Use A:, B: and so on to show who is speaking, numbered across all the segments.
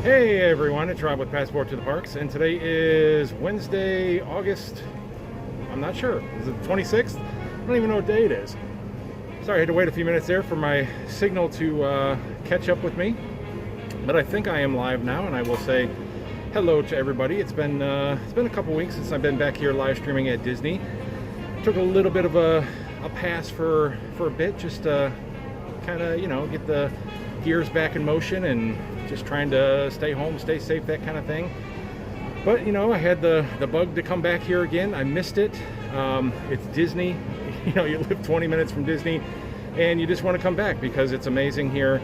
A: Hey everyone, it's Rob with Passport to the Parks, and today is Wednesday, August, I'm not sure, is it the 26th? I don't even know what day it is. Sorry, I had to wait a few minutes there for my signal to catch up with me, but I think I am live now, and I will say hello to everybody. It's been a couple weeks since I've been back here live streaming at Disney. Took a little bit of a pass for a bit, just to kind of, get the gears back in motion and just trying to stay home, stay safe, that kind of thing. But I had the bug to come back here again. I missed it. It's Disney. You live 20 minutes from Disney and you just want to come back because it's amazing here.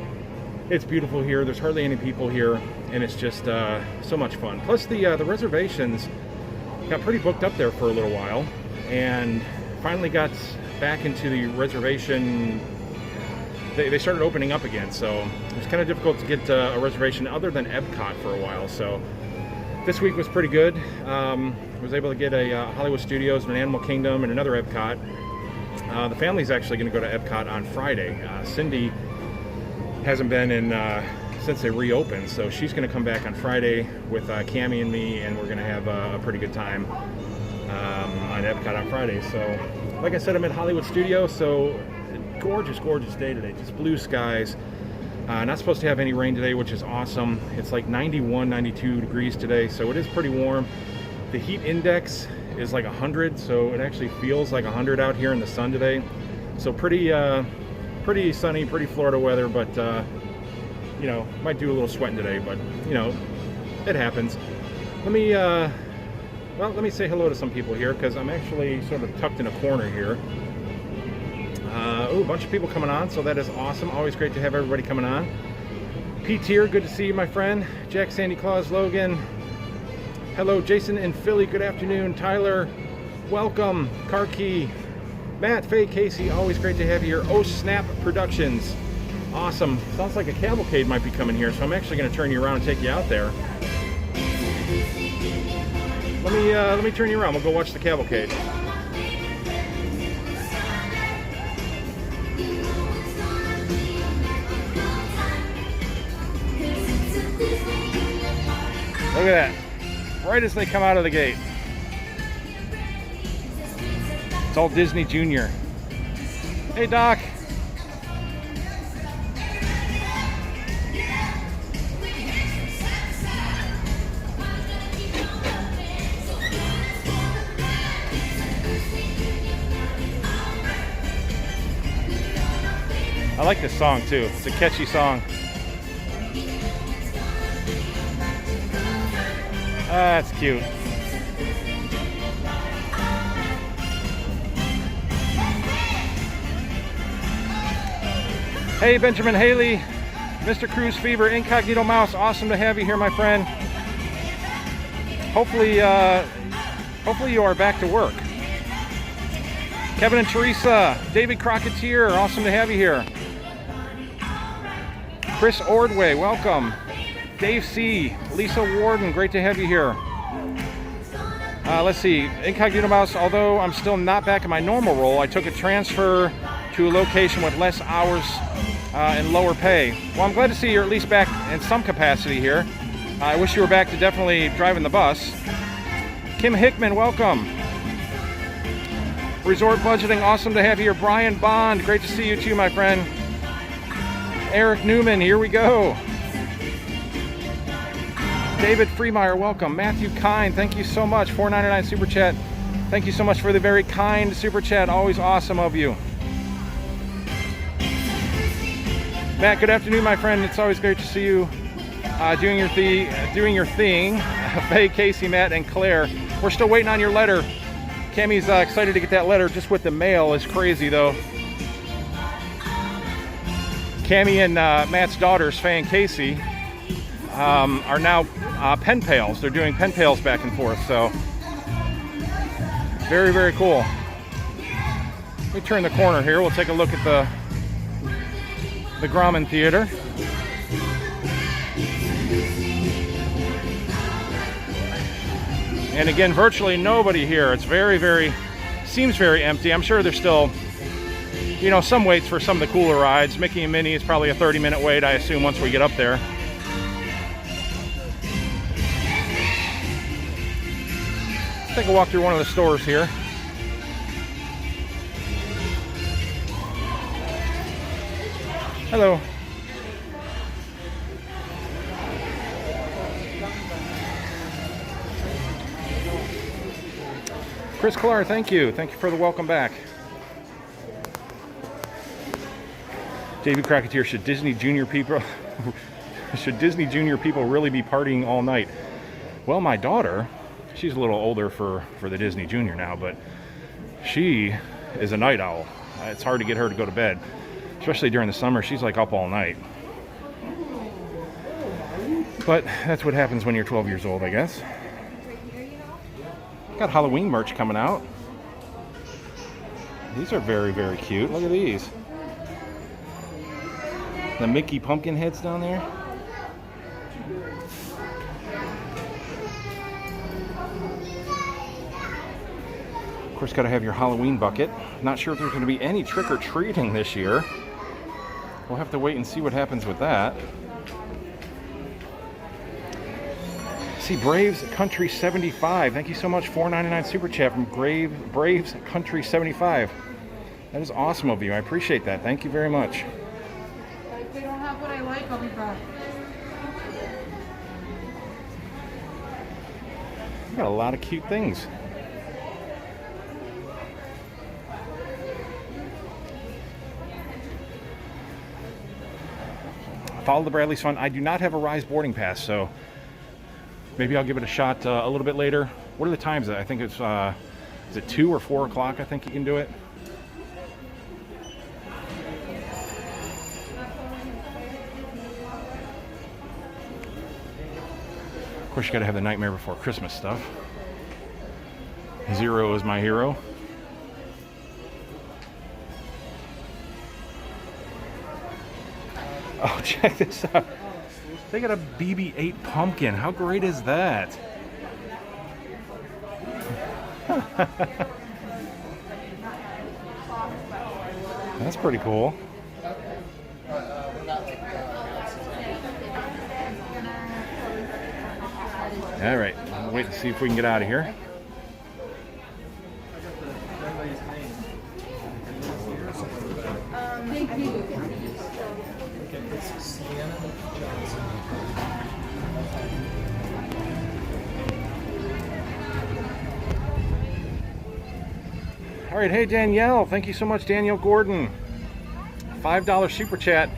A: It's beautiful here. There's hardly any people here, and it's just so much fun. Plus the reservations got pretty booked up there for a little while, and finally got back into the reservation. They started opening up again, so it was kind of difficult to get a reservation other than Epcot for a while. So this week was pretty good. I was able to get a Hollywood Studios and an Animal Kingdom and another Epcot. The family's actually going to go to Epcot on Friday. Cindy hasn't been in since they reopened, so she's going to come back on Friday with Cammie and me, and we're going to have a pretty good time on Epcot on Friday. So like I said, I'm at Hollywood Studios, so gorgeous day today, just blue skies. Not supposed to have any rain today, which is awesome. It's like 91, 92 degrees today, so it is pretty warm. The heat index is like 100, so it actually feels like 100 out here in the sun today. So pretty sunny, pretty Florida weather, but might do a little sweating today, but it happens. Let me say hello to some people here, because I'm actually sort of tucked in a corner here. A bunch of people coming on, so that is awesome. Always great to have everybody coming on. Pete here, good to see you, my friend. Jack, Sandy Claus, Logan. Hello, Jason in Philly, good afternoon. Tyler, welcome. Car Key, Matt, Faye, Casey, always great to have you here. Oh Snap Productions, awesome. Sounds like a cavalcade might be coming here, so I'm actually going to turn you around and take you out there. Let me turn you around. We'll go watch the cavalcade. Look at that, right as they come out of the gate. It's all Disney Junior. Hey, Doc. I like this song too. It's a catchy song. That's cute. Hey, Benjamin Haley, Mr. Cruise Fever, Incognito Mouse, awesome to have you here, my friend. Hopefully you are back to work. Kevin and Teresa, David Crocketeer, awesome to have you here. Chris Ordway, welcome. Dave C., Lisa Warden, great to have you here. Let's see, Incognito Mouse, although I'm still not back in my normal role, I took a transfer to a location with less hours and lower pay. Well, I'm glad to see you're at least back in some capacity here. I wish you were back to definitely driving the bus. Kim Hickman, welcome. Resort Budgeting, awesome to have you here. Brian Bond, great to see you too, my friend. Eric Newman, here we go. David Freemeyer, welcome. Matthew Kine, thank you so much. $4.99 super chat. Thank you so much for the very kind super chat. Always awesome of you. Matt, good afternoon, my friend. It's always great to see you doing your thing. Faye, Casey, Matt, and Claire. We're still waiting on your letter. Cammie's excited to get that letter just with the mail. Is crazy though. Cammie and Matt's daughters, Faye and Casey, are now pen pals. They're doing pen pals back and forth, so very, very cool. Let me turn the corner here. We'll take a look at the Grauman Theater. And again, virtually nobody here. It's seems very empty. I'm sure there's still, some waits for some of the cooler rides. Mickey and Minnie is probably a 30-minute wait, I assume, once we get up there. take a walk through one of the stores here. Hello. Chris Clark, thank you. Thank you for the welcome back. David Cracketeer, should Disney Junior people really be partying all night? Well, my daughter, she's a little older for the Disney Junior now, but she is a night owl. It's hard to get her to go to bed, especially during the summer. She's like up all night. But that's what happens when you're 12 years old, I guess. Got Halloween merch coming out. These are very, very cute. Look at these. The Mickey pumpkin heads down there. Of course, got to have your Halloween bucket. Not sure if there's going to be any trick-or-treating this year. We'll have to wait and see what happens with that. See, Braves Country 75. Thank you so much. $4.99 super chat from Braves Country 75. That is awesome of you. I appreciate that. Thank you very much.
B: If they don't have what I like, I'll be back.
A: Got a lot of cute things. Follow the Bradley's Fun. I do not have a Rise boarding pass, so maybe I'll give it a shot a little bit later. What are the times? I think it's, is it 2 or 4 o'clock? I think you can do it. Of course, you got to have the Nightmare Before Christmas stuff. Zero is my hero. Oh, check this out. They got a BB-8 pumpkin. How great is that? That's pretty cool. All right, I'll wait to see if we can get out of here.
B: Thank you.
A: All right, hey Danielle, thank you so much, Danielle Gordon. $5 super chat.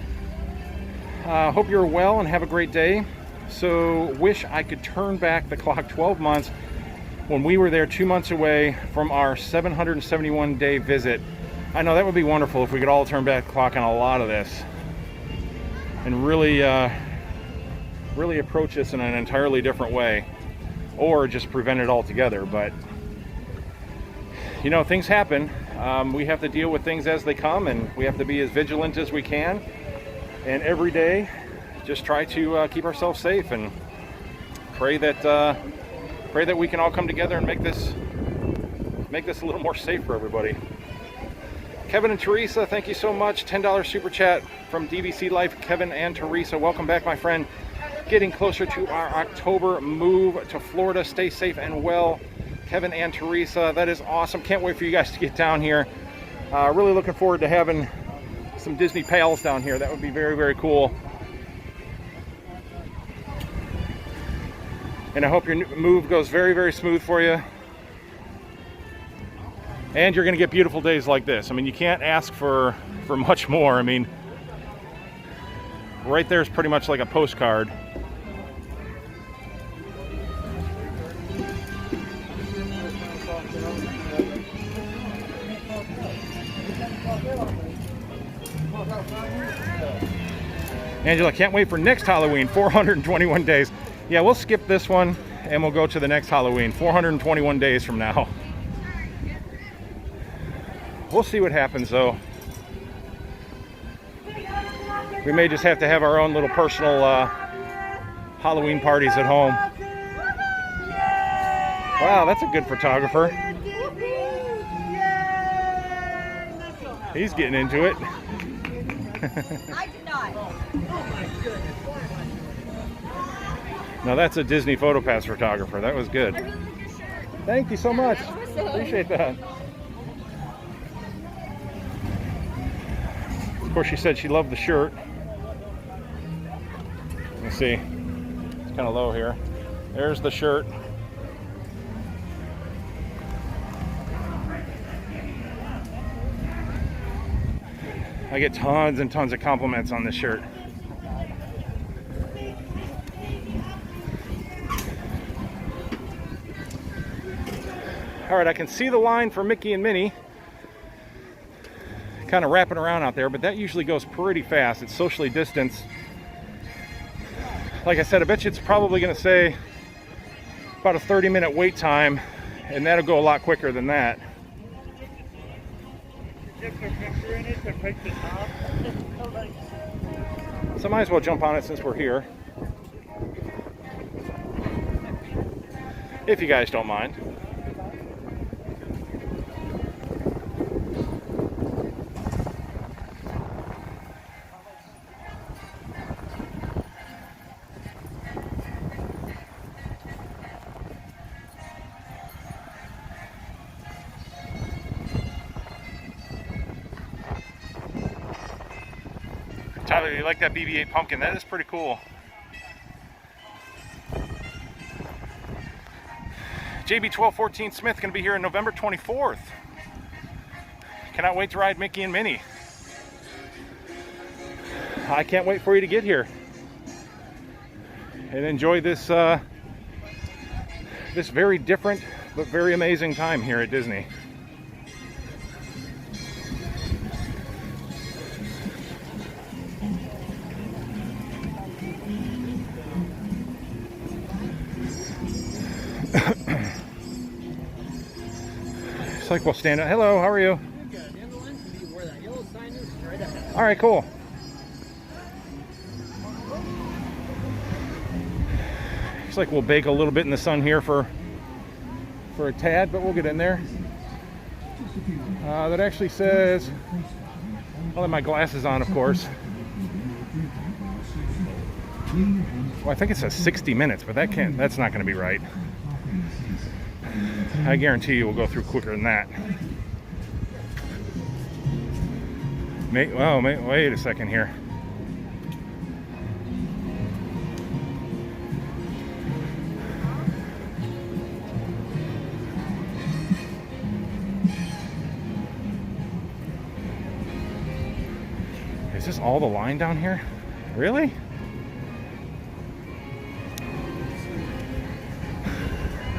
A: Hope you're well and have a great day. So, wish I could turn back the clock 12 months when we were there 2 months away from our 771-day visit. I know that would be wonderful if we could all turn back the clock on a lot of this and really approach this in an entirely different way, or just prevent it altogether. But you know, things happen. We have to deal with things as they come, and we have to be as vigilant as we can. And every day, just try to keep ourselves safe and pray that we can all come together and make this a little more safe for everybody. Kevin and Teresa, thank you so much. $10 super chat from DVC Life. Kevin and Teresa, welcome back, my friend. Getting closer to our October move to Florida. Stay safe and well. Kevin and Teresa, that is awesome. Can't wait for you guys to get down here. Really looking forward to having some Disney pals down here. That would be very, very cool. And I hope your move goes very, very smooth for you. And you're going to get beautiful days like this. I mean, you can't ask for much more. I mean, right there is pretty much like a postcard. Angela, can't wait for next Halloween, 421 days. Yeah, we'll skip this one and we'll go to the next Halloween, 421 days from now. We'll see what happens, though. We may just have to have our own little personal Halloween parties at home. Wow, that's a good photographer. He's getting into it.
C: I did not. Oh my goodness.
A: Now that's a Disney PhotoPass photographer. That was good.
C: I really like your shirt.
A: Thank you so much. Appreciate that. Of course, she said she loved the shirt. Let me see. It's kind of low here. There's the shirt. I get tons and tons of compliments on this shirt. All right, I can see the line for Mickey and Minnie kind of wrapping around out there, but that usually goes pretty fast. It's socially distanced. Like I said, I bet you it's probably going to say about a 30-minute wait time, and that'll go a lot quicker than that. So I might as well jump on it since we're here, if you guys don't mind. Tyler, you like that BB-8 pumpkin? That is pretty cool. JB1214 Smith going to be here on November 24th. Cannot wait to ride Mickey and Minnie. I can't wait for you to get here and enjoy this this very different but very amazing time here at Disney. It's like we'll stand up. Hello, how are you? All right, cool. Looks like we'll bake a little bit in the sun here for a tad, but we'll get in there. That actually says, I'll have my glasses on, of course. Well, I think it says 60 minutes, but that's not going to be right. I guarantee you we'll go through quicker than that. Wait a second here. Is this all the line down here? Really?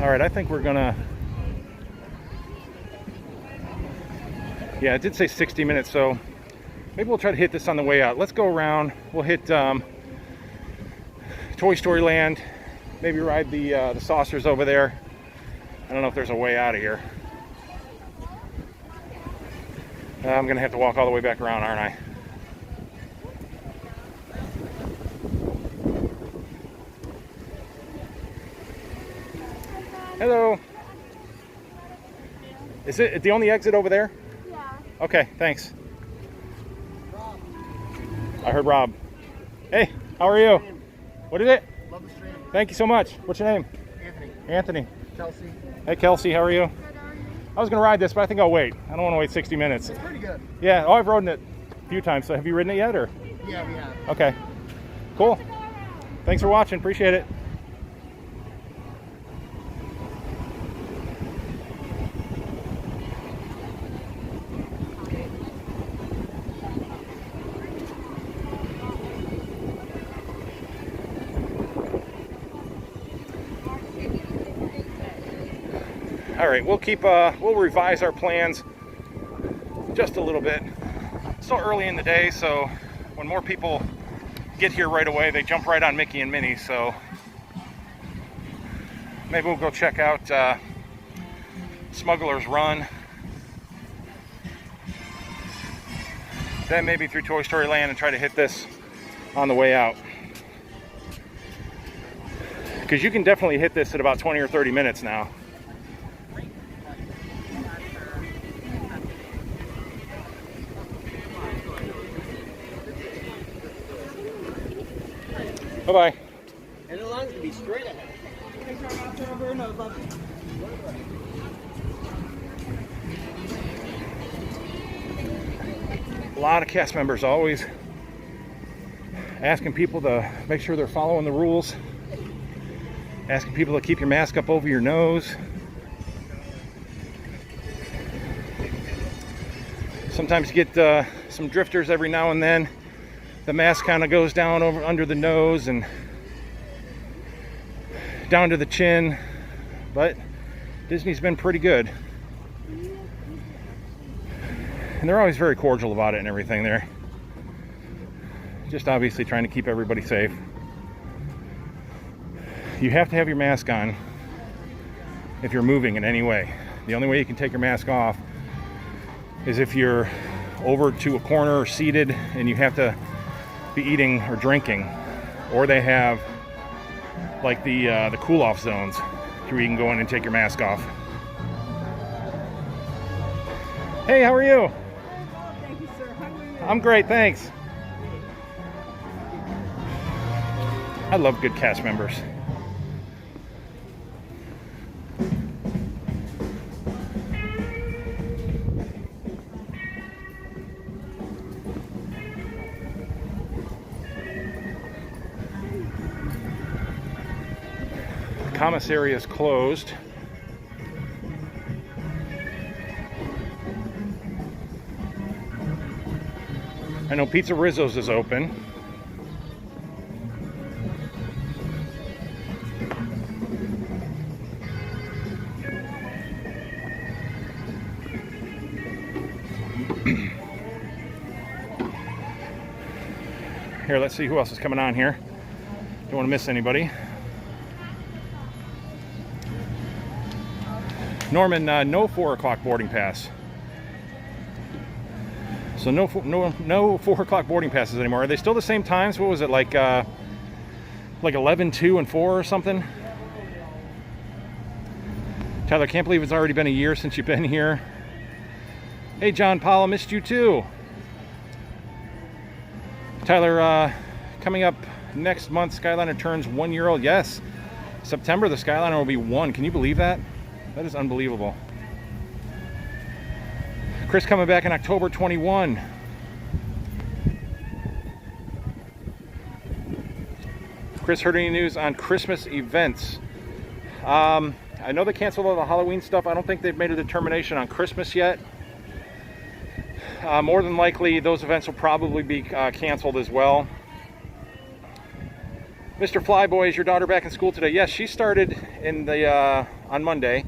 A: All right, I think we're gonna... Yeah, it did say 60 minutes, so maybe we'll try to hit this on the way out. Let's go around. We'll hit Toy Story Land, maybe ride the saucers over there. I don't know if there's a way out of here. I'm gonna have to walk all the way back around, aren't I? Hello. Is it the only exit over there?
C: Yeah.
A: Okay, thanks. I heard Rob. Hey, how are you? What is it?
D: Love the stream.
A: Thank you so much. What's your name?
D: Anthony.
A: Anthony.
D: Kelsey.
A: Hey, Kelsey, how are you? I was going to ride this, but I think I'll wait. I don't want to wait 60 minutes.
D: It's pretty good.
A: Yeah, I've ridden it a few times. So have you ridden it yet? Or?
D: Yeah, we have.
A: Okay, cool. Thanks for watching. Appreciate it. All right, we'll revise our plans just a little bit. It's still early in the day, so when more people get here right away, they jump right on Mickey and Minnie. So maybe we'll go check out Smuggler's Run. Then maybe through Toy Story Land and try to hit this on the way out. Because you can definitely hit this at about 20 or 30 minutes now. Bye-bye.
D: And the line's gonna be straight ahead.
A: A lot of cast members always asking people to make sure they're following the rules, asking people to keep your mask up over your nose. Sometimes you get some drifters every now and then. The mask kind of goes down over under the nose and down to the chin, but Disney's been pretty good. And they're always very cordial about it and everything there. Just obviously trying to keep everybody safe. You have to have your mask on if you're moving in any way. The only way you can take your mask off is if you're over to a corner or seated and you have to be eating or drinking, or they have like the cool-off zones where you can go in and take your mask off. Hey, how are you?
C: Thank you, sir. How are you?
A: I'm great, thanks. I love good cast members. The commissary is closed. I know Pizza Rizzo's is open. Here, let's see who else is coming on here. Don't want to miss anybody. Norman, no 4 o'clock boarding pass. So no 4 o'clock boarding passes anymore. Are they still the same times? What was it, like 11, 2, and 4 or something? Tyler, can't believe it's already been a year since you've been here. Hey, John Paul, I missed you too. Tyler, coming up next month, Skyliner turns 1 year old. Yes, September the Skyliner will be 1. Can you believe that? That is unbelievable. Chris coming back in October 21. Chris, heard any news on Christmas events? I know they canceled all the Halloween stuff. I don't think they've made a determination on Christmas yet. More than likely, those events will probably be canceled as well. Mr. Flyboy, is your daughter back in school today? Yes, she started in the on Monday.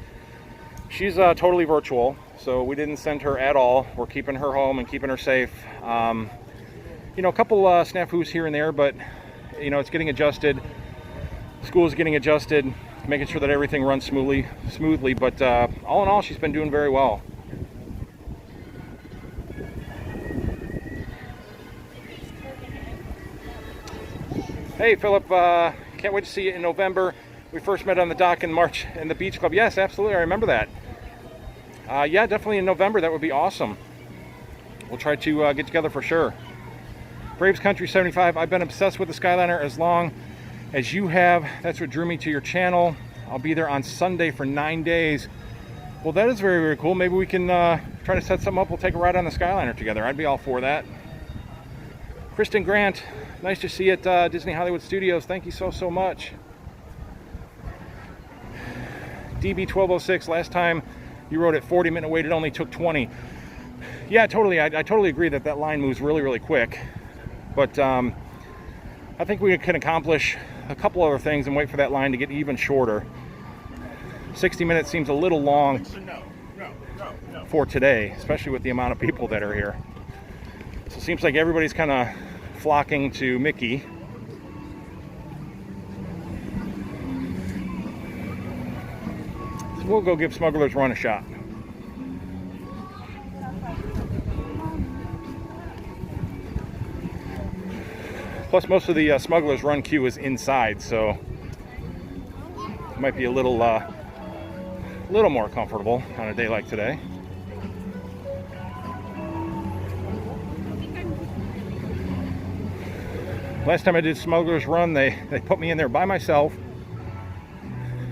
A: She's totally virtual, so we didn't send her at all. We're keeping her home and keeping her safe. You know, a couple snafus here and there, but you know, it's getting adjusted. School's getting adjusted, making sure that everything runs smoothly. But all in all, she's been doing very well. Hey, Philip, can't wait to see you in November. We first met on the dock in March in the Beach Club. Yes, absolutely, I remember that. Yeah, definitely in November. That would be awesome. We'll try to get together for sure. Braves Country 75. I've been obsessed with the Skyliner as long as you have. That's what drew me to your channel. I'll be there on Sunday for 9 days. Well, that is very, very cool. Maybe we can try to set something up. We'll take a ride on the Skyliner together. I'd be all for that. Kristen Grant, nice to see you at Disney Hollywood Studios. Thank you so much. DB1206, last time you rode at 40-minute wait, it only took 20. Yeah, totally. I totally agree that that line moves really, really quick. But I think we can accomplish a couple other things and wait for that line to get even shorter. 60 minutes seems a little long for today, especially with the amount of people that are here. So it seems like everybody's kind of flocking to Mickey. So we'll go give Smuggler's Run a shot. Plus, most of the Smuggler's Run queue is inside, so it might be a little more comfortable on a day like today. Last time I did Smuggler's Run, they put me in there by myself.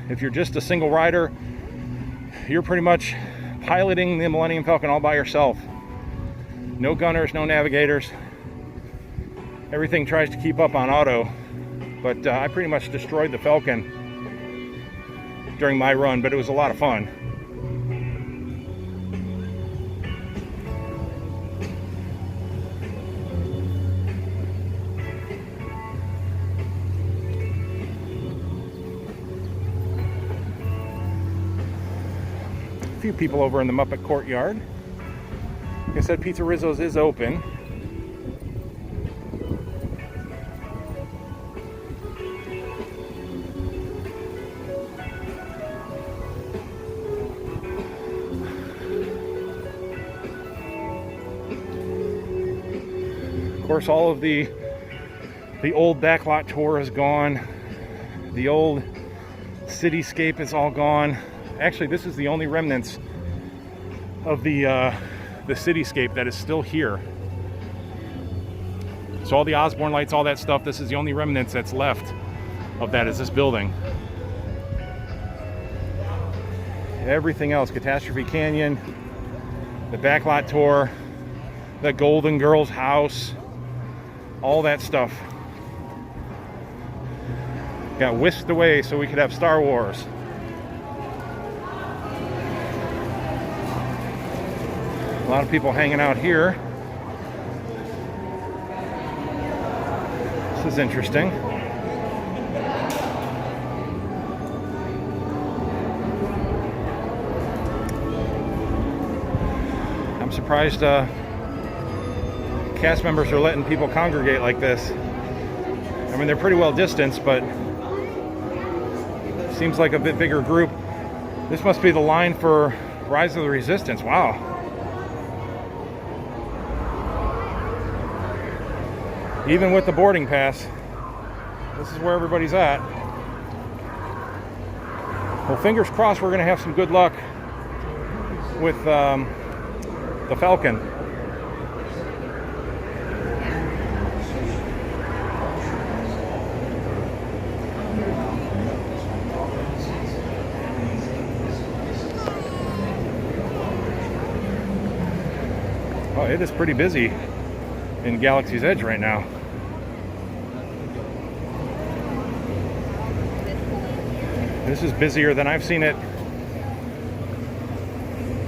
A: If you're just a single rider, you're pretty much piloting the Millennium Falcon all by yourself. No gunners, no navigators. Everything tries to keep up on auto, but I pretty much destroyed the Falcon during my run, but it was a lot of fun. A few people over in the Muppet Courtyard. Like I said, Pizza Rizzo's is open. Of course, all of the old backlot tour is gone. The old cityscape is all gone. Actually, this is the only remnants of the cityscape that is still here. So all the Osborne lights, all that stuff, this is the only remnants that's left of that is this building. Everything else, Catastrophe Canyon, the backlot tour, the Golden Girls house, all that stuff got whisked away so we could have Star Wars. A lot of people hanging out here. This is interesting. I'm surprised cast members are letting people congregate like this. I mean, they're pretty well distanced, but seems like a bit bigger group. This must be the line for Rise of the Resistance. Wow. Even with the boarding pass, this is where everybody's at. Well, fingers crossed we're going to have some good luck with the Falcon. Oh, it is pretty busy in Galaxy's Edge right now. This is busier than I've seen it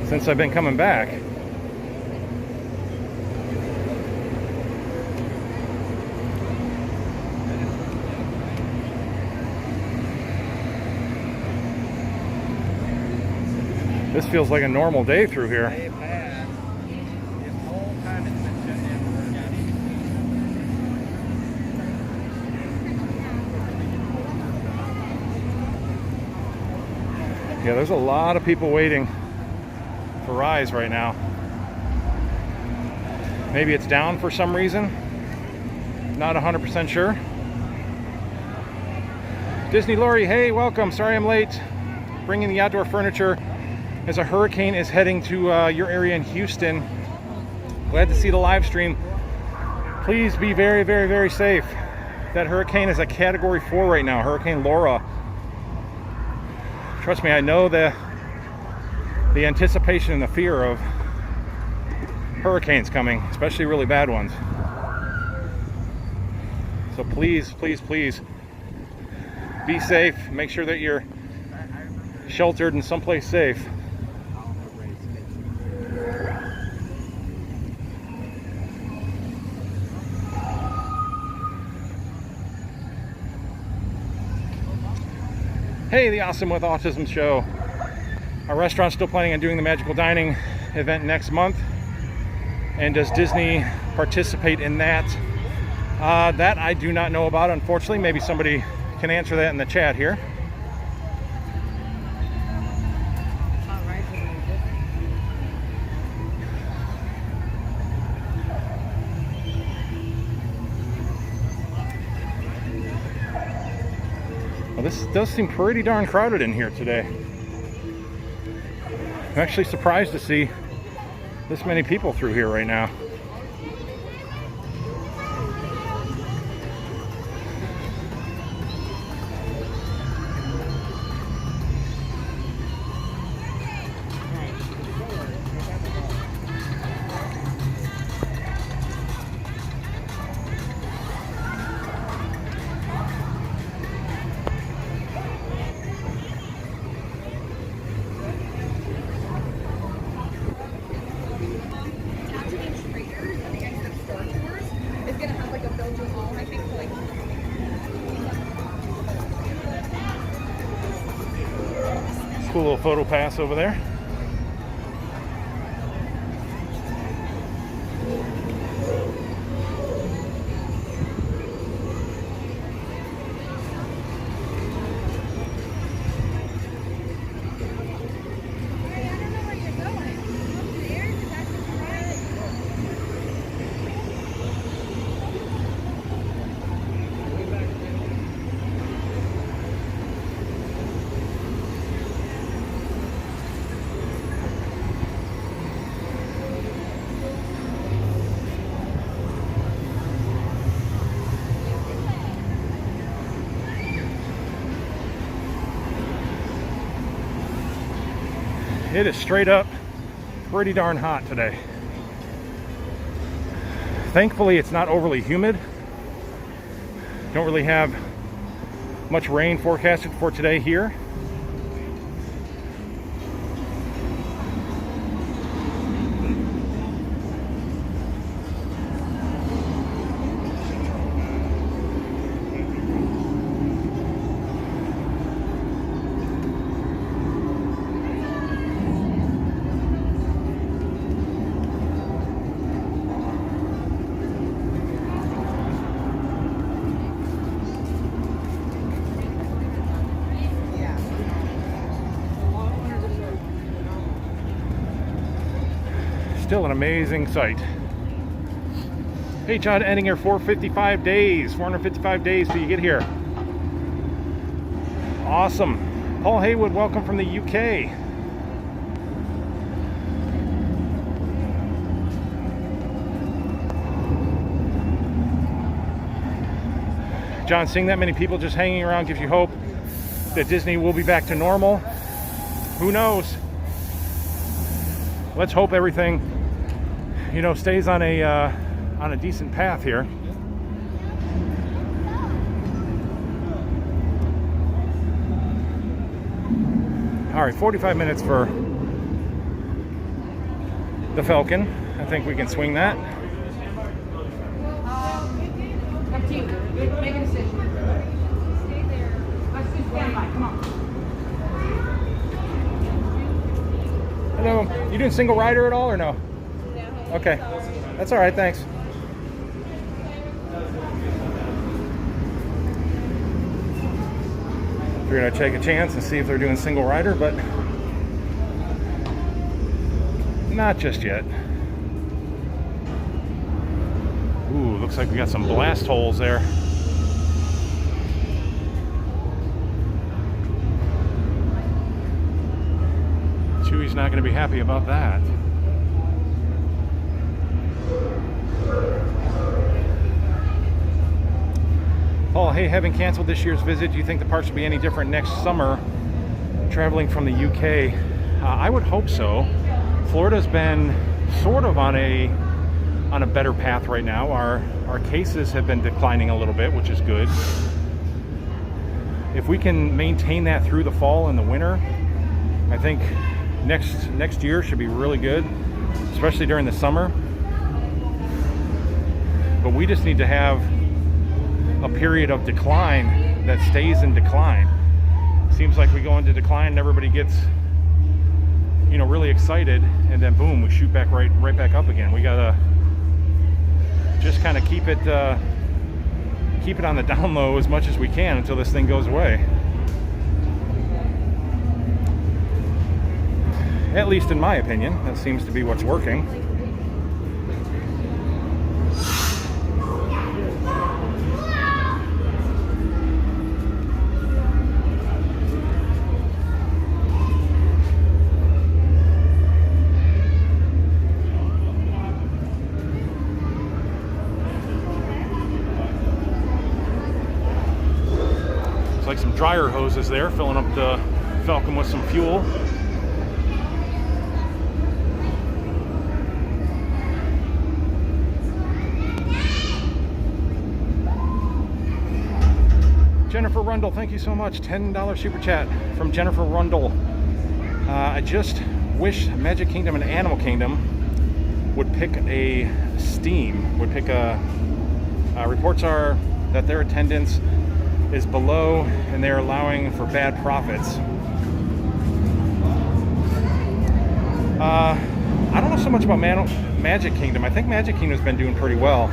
A: since I've been coming back. This feels like a normal day through here. Yeah, there's a lot of people waiting for Rise right now. Maybe it's down for some reason. Not 100% sure. Disney Lori, hey, welcome. Sorry I'm late. Bringing the outdoor furniture as a hurricane is heading to your area in Houston. Glad to see the live stream. Please be very, very, very safe. That hurricane is a Category 4 right now, Hurricane Laura. Trust me, I know the anticipation and the fear of hurricanes coming, especially really bad ones. So please, please, please be safe. Make sure that you're sheltered in someplace safe. Hey, the Awesome with Autism show. Our restaurant's still planning on doing the Magical Dining event next month. And does Disney participate in that? That I do not know about, unfortunately. Maybe somebody can answer that in the chat here. Well, this does seem pretty darn crowded in here today. I'm actually surprised to see this many people through here right now. Cool little photo pass over there. It is straight up pretty darn hot today. Thankfully, it's not overly humid. Don't really have much rain forecasted for today here. Still an amazing sight. Hey John, ending here 455 days till you get here. Awesome. Paul Haywood, welcome from the UK. John, seeing that many people just hanging around gives you hope that Disney will be back to normal. Who knows? Let's hope everything, stays on a decent path here. All right, 45 minutes for the Falcon. I think we can swing that.
B: Up to you. Make a decision. Stay there. Let's do standby. Come on.
A: Hello. You doing single rider at all or no?
C: No.
A: Okay. That's all right. Thanks. We're going to take a chance and see if they're doing single rider, but not just yet. Ooh, looks like we got some blast holes there. Chewy's not going to be happy about that. Paul, hey, having canceled this year's visit, do you think the parks will be any different next summer traveling from the UK? I would hope so. Florida's been sort of on a better path right now. Our cases have been declining a little bit, which is good. If we can maintain that through the fall and the winter, I think next year should be really good, especially during the summer. But we just need to have a period of decline that stays in decline. Seems like we go into decline and everybody gets really excited, and then boom, we shoot back right back up again. We gotta just kind of keep it on the down low as much as we can until this thing goes away. At least in my opinion, that seems to be what's working. It's like some dryer hoses there, filling up the Falcon with some fuel. Jennifer Rundle, thank you so much. $10 super chat from Jennifer Rundle. I just wish Magic Kingdom and Animal Kingdom would pick a steam, reports are that their attendance is below and they're allowing for bad profits. I don't know so much about Magic Kingdom. I think Magic Kingdom's been doing pretty well.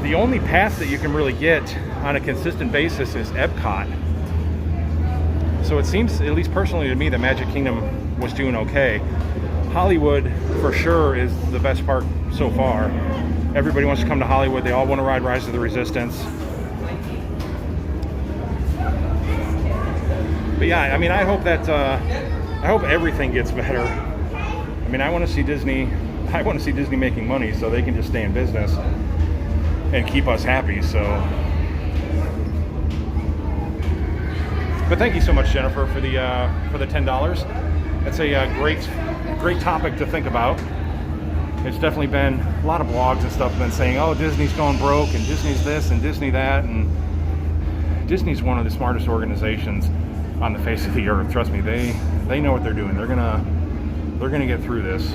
A: The only pass that you can really get on a consistent basis is Epcot. So it seems, at least personally to me, that Magic Kingdom was doing okay. Hollywood, for sure, is the best park so far. Everybody wants to come to Hollywood. They all want to ride Rise of the Resistance. But yeah, I mean, I hope that, I hope everything gets better. I mean, I want to see Disney making money so they can just stay in business and keep us happy. So, but thank you so much, Jennifer, for the $10. That's a great topic to think about. It's definitely been a lot of blogs and stuff have been saying, oh, Disney's going broke and Disney's this and Disney that, and Disney's one of the smartest organizations on the face of the earth. Trust me, they know what they're doing. They're gonna get through this.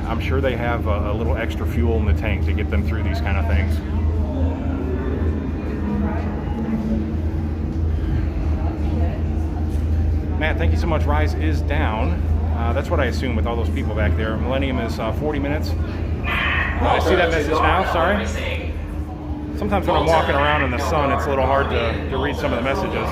A: I'm sure they have a little extra fuel in the tank to get them through these kind of things. Matt, thank you so much. Rise is down. That's what I assume with all those people back there. Millennium is 40 minutes. I see that message now, sorry. Sometimes when I'm walking around in the sun, it's a little hard to read some of the messages.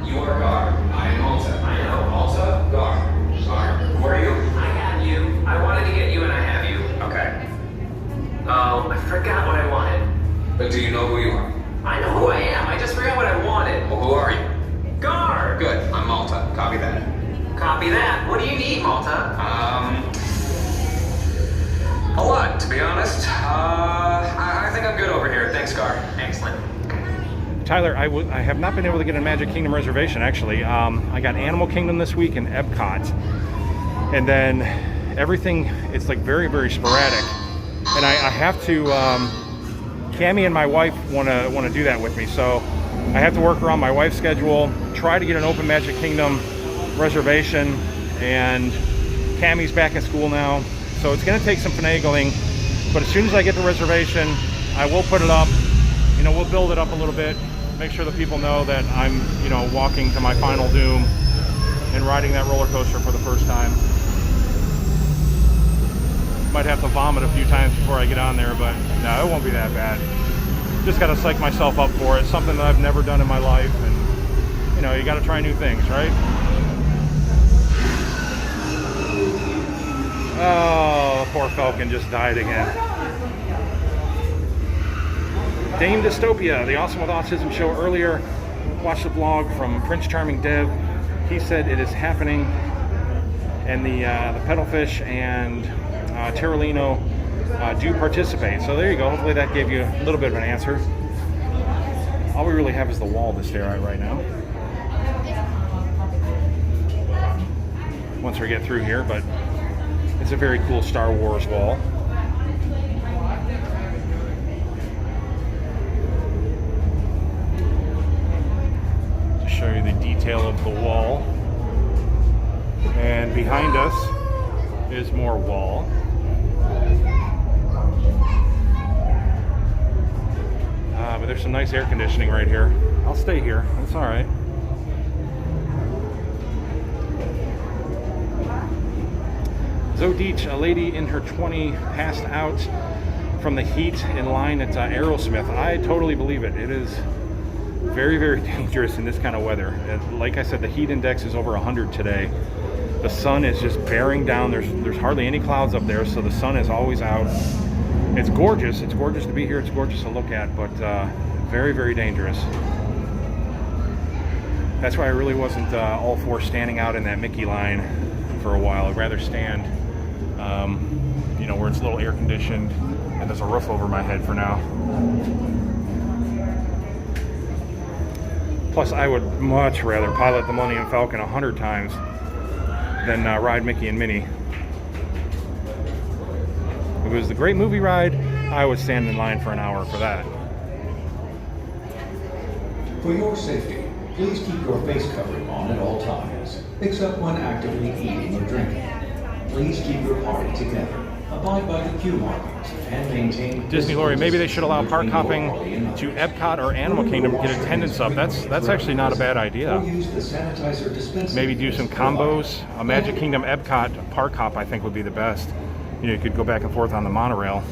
D: You are guard. I am Malta. I know. Malta, guard. Guard. Who are you? I have you. I wanted to get you and I have you. Okay. Oh, I forgot what I wanted. But do you know who you are? I know who I am. I just forgot what I wanted. Well, who are you? Guard. Good. I'm Malta. Copy that. Copy that. What do you need, Malta? A lot, to be honest. I think I'm good over here. Thanks, Guard. Excellent.
A: Tyler, I have not been able to get a Magic Kingdom reservation, actually. I got Animal Kingdom this week and Epcot. And then everything, it's like very, very sporadic. And I have to, Cammie and my wife want to do that with me. So I have to work around my wife's schedule, try to get an open Magic Kingdom reservation, and Cammie's back in school now. So it's going to take some finagling, but as soon as I get the reservation, I will put it up. You know, we'll build it up a little bit, make sure that people know that I'm, you know, walking to my final doom and riding that roller coaster for the first time. Might have to vomit a few times before I get on there, but no, it won't be that bad. Just got to psych myself up for it. It's something that I've never done in my life, and you know, you got to try new things, right? Oh, poor Falcon just died again. Dame Dystopia, the Awesome with Autism show earlier. Watched the blog from Prince Charming Dev. He said it is happening, and the Petalfish and Terralino do participate. So there you go. Hopefully that gave you a little bit of an answer. All we really have is the wall to stare at right now. Once we get through here, but it's a very cool Star Wars wall. To show you the detail of the wall. And behind us is more wall. But there's some nice air conditioning right here. I'll stay here. That's all right. Zodich, a lady in her 20s, passed out from the heat in line at Aerosmith. I totally believe it. It is very, very dangerous in this kind of weather. Like I said, the heat index is over 100 today. The sun is just bearing down. There's hardly any clouds up there, so the sun is always out. It's gorgeous. It's gorgeous to be here. It's gorgeous to look at, but very, very dangerous. That's why I really wasn't all for standing out in that Mickey line for a while. I'd rather stand, you know, where it's a little air conditioned and there's a roof over my head for now. Plus, I would much rather pilot the Millennium Falcon 100 times than ride Mickey and Minnie. If it was the Great Movie Ride, I would stand in line for an hour for that.
E: For your safety, please keep your face covering on at all times, except when actively eating or drinking. Please keep your party together Abide by the queue markings and maintain...
A: Disney Lori, maybe they should allow park hopping to Epcot or Animal Kingdom to get attendance up. That's actually not a bad idea. Maybe do some combos. A Magic Kingdom Epcot park hop I think would be the best. You know, you could go back and forth on the monorail.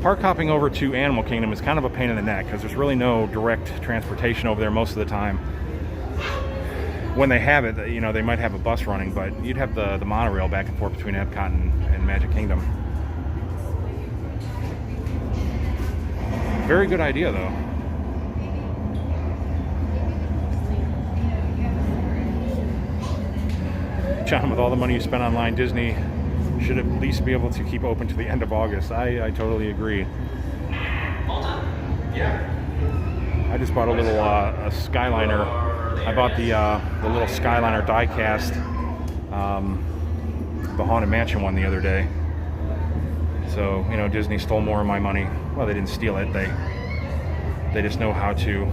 A: Park hopping over to Animal Kingdom is kind of a pain in the neck because there's really no direct transportation over there most of the time. When they have it, you know, they might have a bus running, but you'd have the monorail back and forth between Epcot and Magic Kingdom. Very good idea, though. John, with all the money you spent online, Disney should at least be able to keep open to the end of August. I totally agree.
D: Yeah.
A: I just bought a little a Skyliner. I bought the little Skyliner die-cast, the Haunted Mansion one the other day. So, you know, Disney stole more of my money. Well, they didn't steal it. They just know how to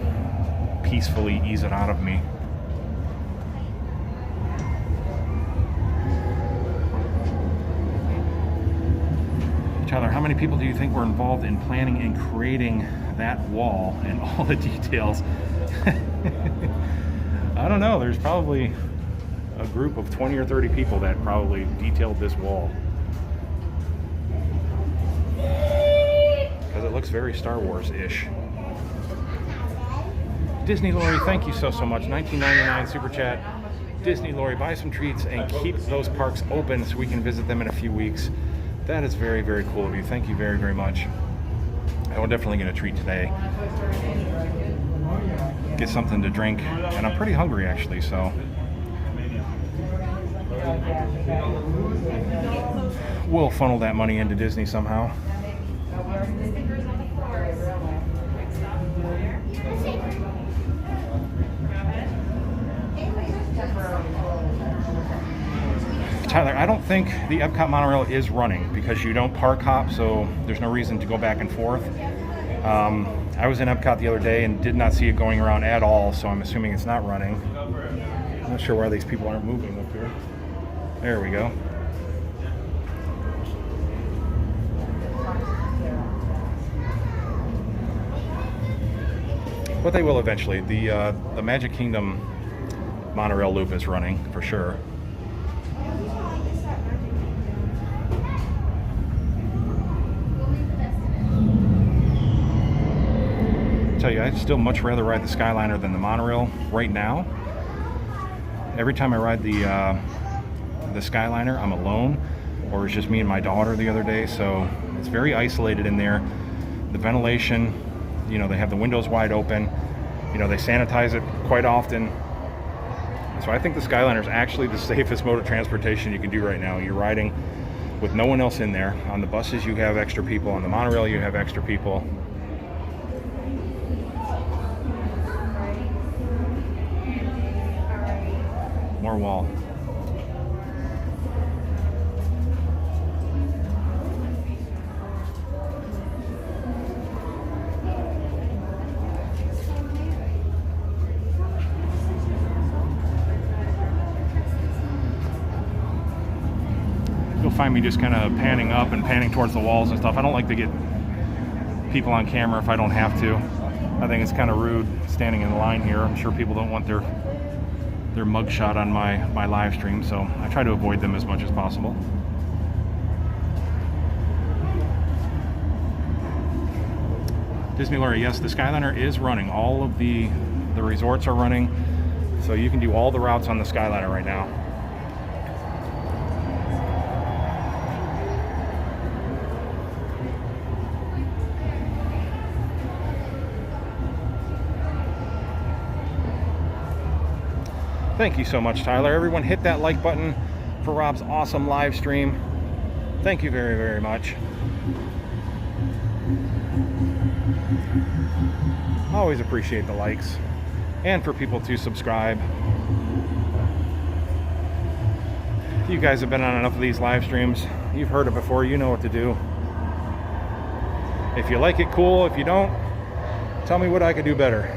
A: peacefully ease it out of me. Tyler, how many people do you think were involved in planning and creating that wall and all the details? I don't know. There's probably a group of 20 or 30 people that probably detailed this wall. Because it looks very Star Wars-ish. Disney Lori, thank you so much. $19.99 Super Chat. Disney Lori, buy some treats and keep those parks open so we can visit them in a few weeks. That is very, very cool of you. Thank you very, very much. I will definitely get a treat today. Get something to drink. And I'm pretty hungry, actually, so. We'll funnel that money into Disney somehow. Tyler, I don't think the Epcot monorail is running because you don't park hop, so there's no reason to go back and forth. I was in Epcot the other day and did not see it going around at all, so I'm assuming it's not running. I'm not sure why these people aren't moving up here. There we go. But they will eventually. The Magic Kingdom monorail loop is running for sure. I tell you, I'd still much rather ride the Skyliner than the monorail right now. Every time I ride the Skyliner, I'm alone, or it's just me and my daughter the other day, so it's very isolated in there. The ventilation, you know, they have the windows wide open, you know, they sanitize it quite often. So I think the Skyliner is actually the safest mode of transportation you can do right now. You're riding with no one else in there. On the buses you have extra people, on the monorail you have extra people. More wall. You'll find me just kind of panning up and panning towards the walls and stuff. I don't like to get people on camera if I don't have to. I think it's kind of rude standing in line here. I'm sure people don't want their mugshot on my live stream, so I try to avoid them as much as possible. Disney Lori, yes, the Skyliner is running. All of the resorts are running, so you can do all the routes on the Skyliner right now. Thank you so much, Tyler. Everyone hit that like button for Rob's awesome live stream. Thank you very, very much. Always appreciate the likes and for people to subscribe. You guys have been on enough of these live streams. You've heard it before. You know what to do. If you like it, cool. If you don't, tell me what I could do better.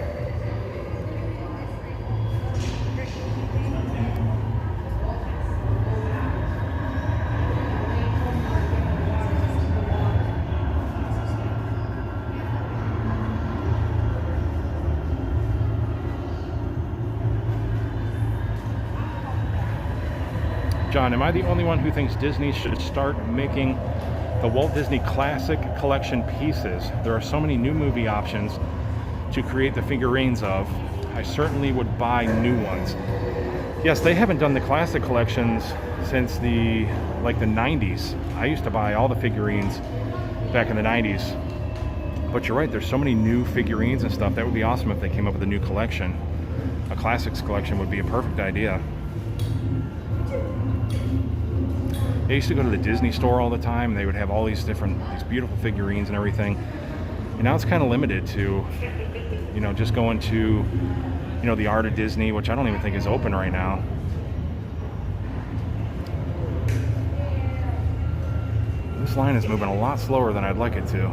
A: John, am I the only one who thinks Disney should start making the Walt Disney Classic Collection pieces? There are so many new movie options to create the figurines of. I certainly would buy new ones. Yes, they haven't done the classic collections since the 90s. I used to buy all the figurines back in the 90s. But you're right, there's so many new figurines and stuff. That would be awesome if they came up with a new collection. A classics collection would be a perfect idea. I used to go to the Disney store all the time, and they would have all these beautiful figurines and everything. And now it's kind of limited to, just going to, the Art of Disney, which I don't even think is open right now. This line is moving a lot slower than I'd like it to.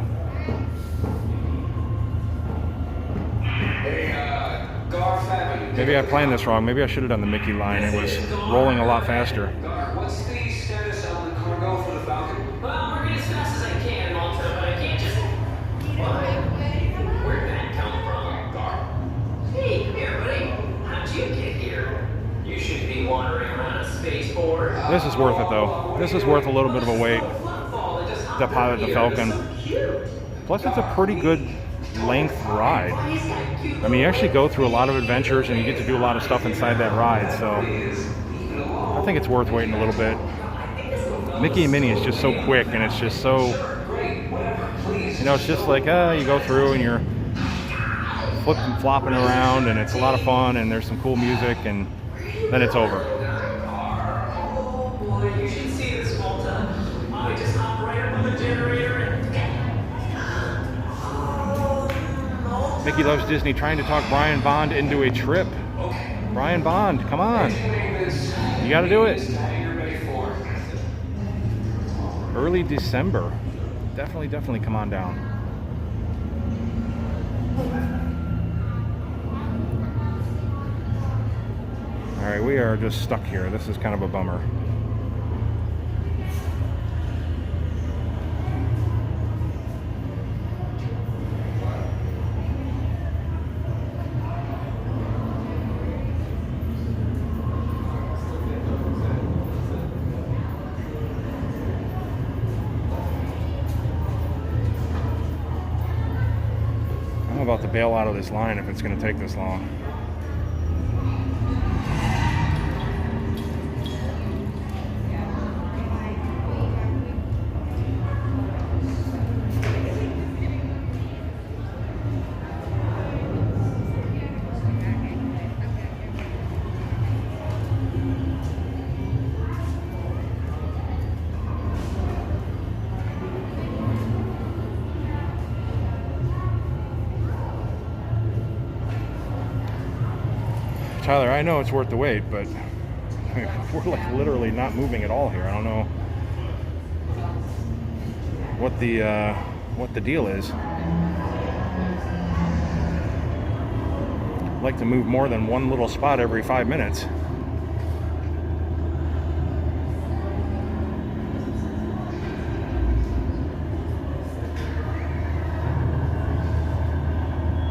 A: Maybe I planned this wrong. Maybe I should have done the Mickey line. It was rolling a lot faster.
D: What's the status on the cargo for the Falcon? Well, working as fast as I can, Malta, but I can't just... Where'd that come from? Hey, come here, buddy. How'd you get here? You should be wandering around a spaceport.
A: This is worth it, though. This is worth a little bit of a wait to pilot the Falcon. Plus, it's a pretty good length ride. I mean, you actually go through a lot of adventures and you get to do a lot of stuff inside that ride, so I think it's worth waiting a little bit. Mickey and Minnie is just so quick, and it's just so, it's just like, you go through and you're flipping, flopping around, and it's a lot of fun, and there's some cool music, and then it's over.
D: Oh boy, you should see this, Malta. I just hopped right up on the generator and...
A: Mickey Loves Disney trying to talk Brian Bond into a trip. Brian Bond, come on. You got to do it. Early December. Definitely come on down. All right, we are just stuck here. This is kind of a bummer. I'm about to bail out of this line if it's going to take this long. Tyler, I know it's worth the wait, but we're like literally not moving at all here. I don't know what the deal is. I'd like to move more than one little spot every 5 minutes.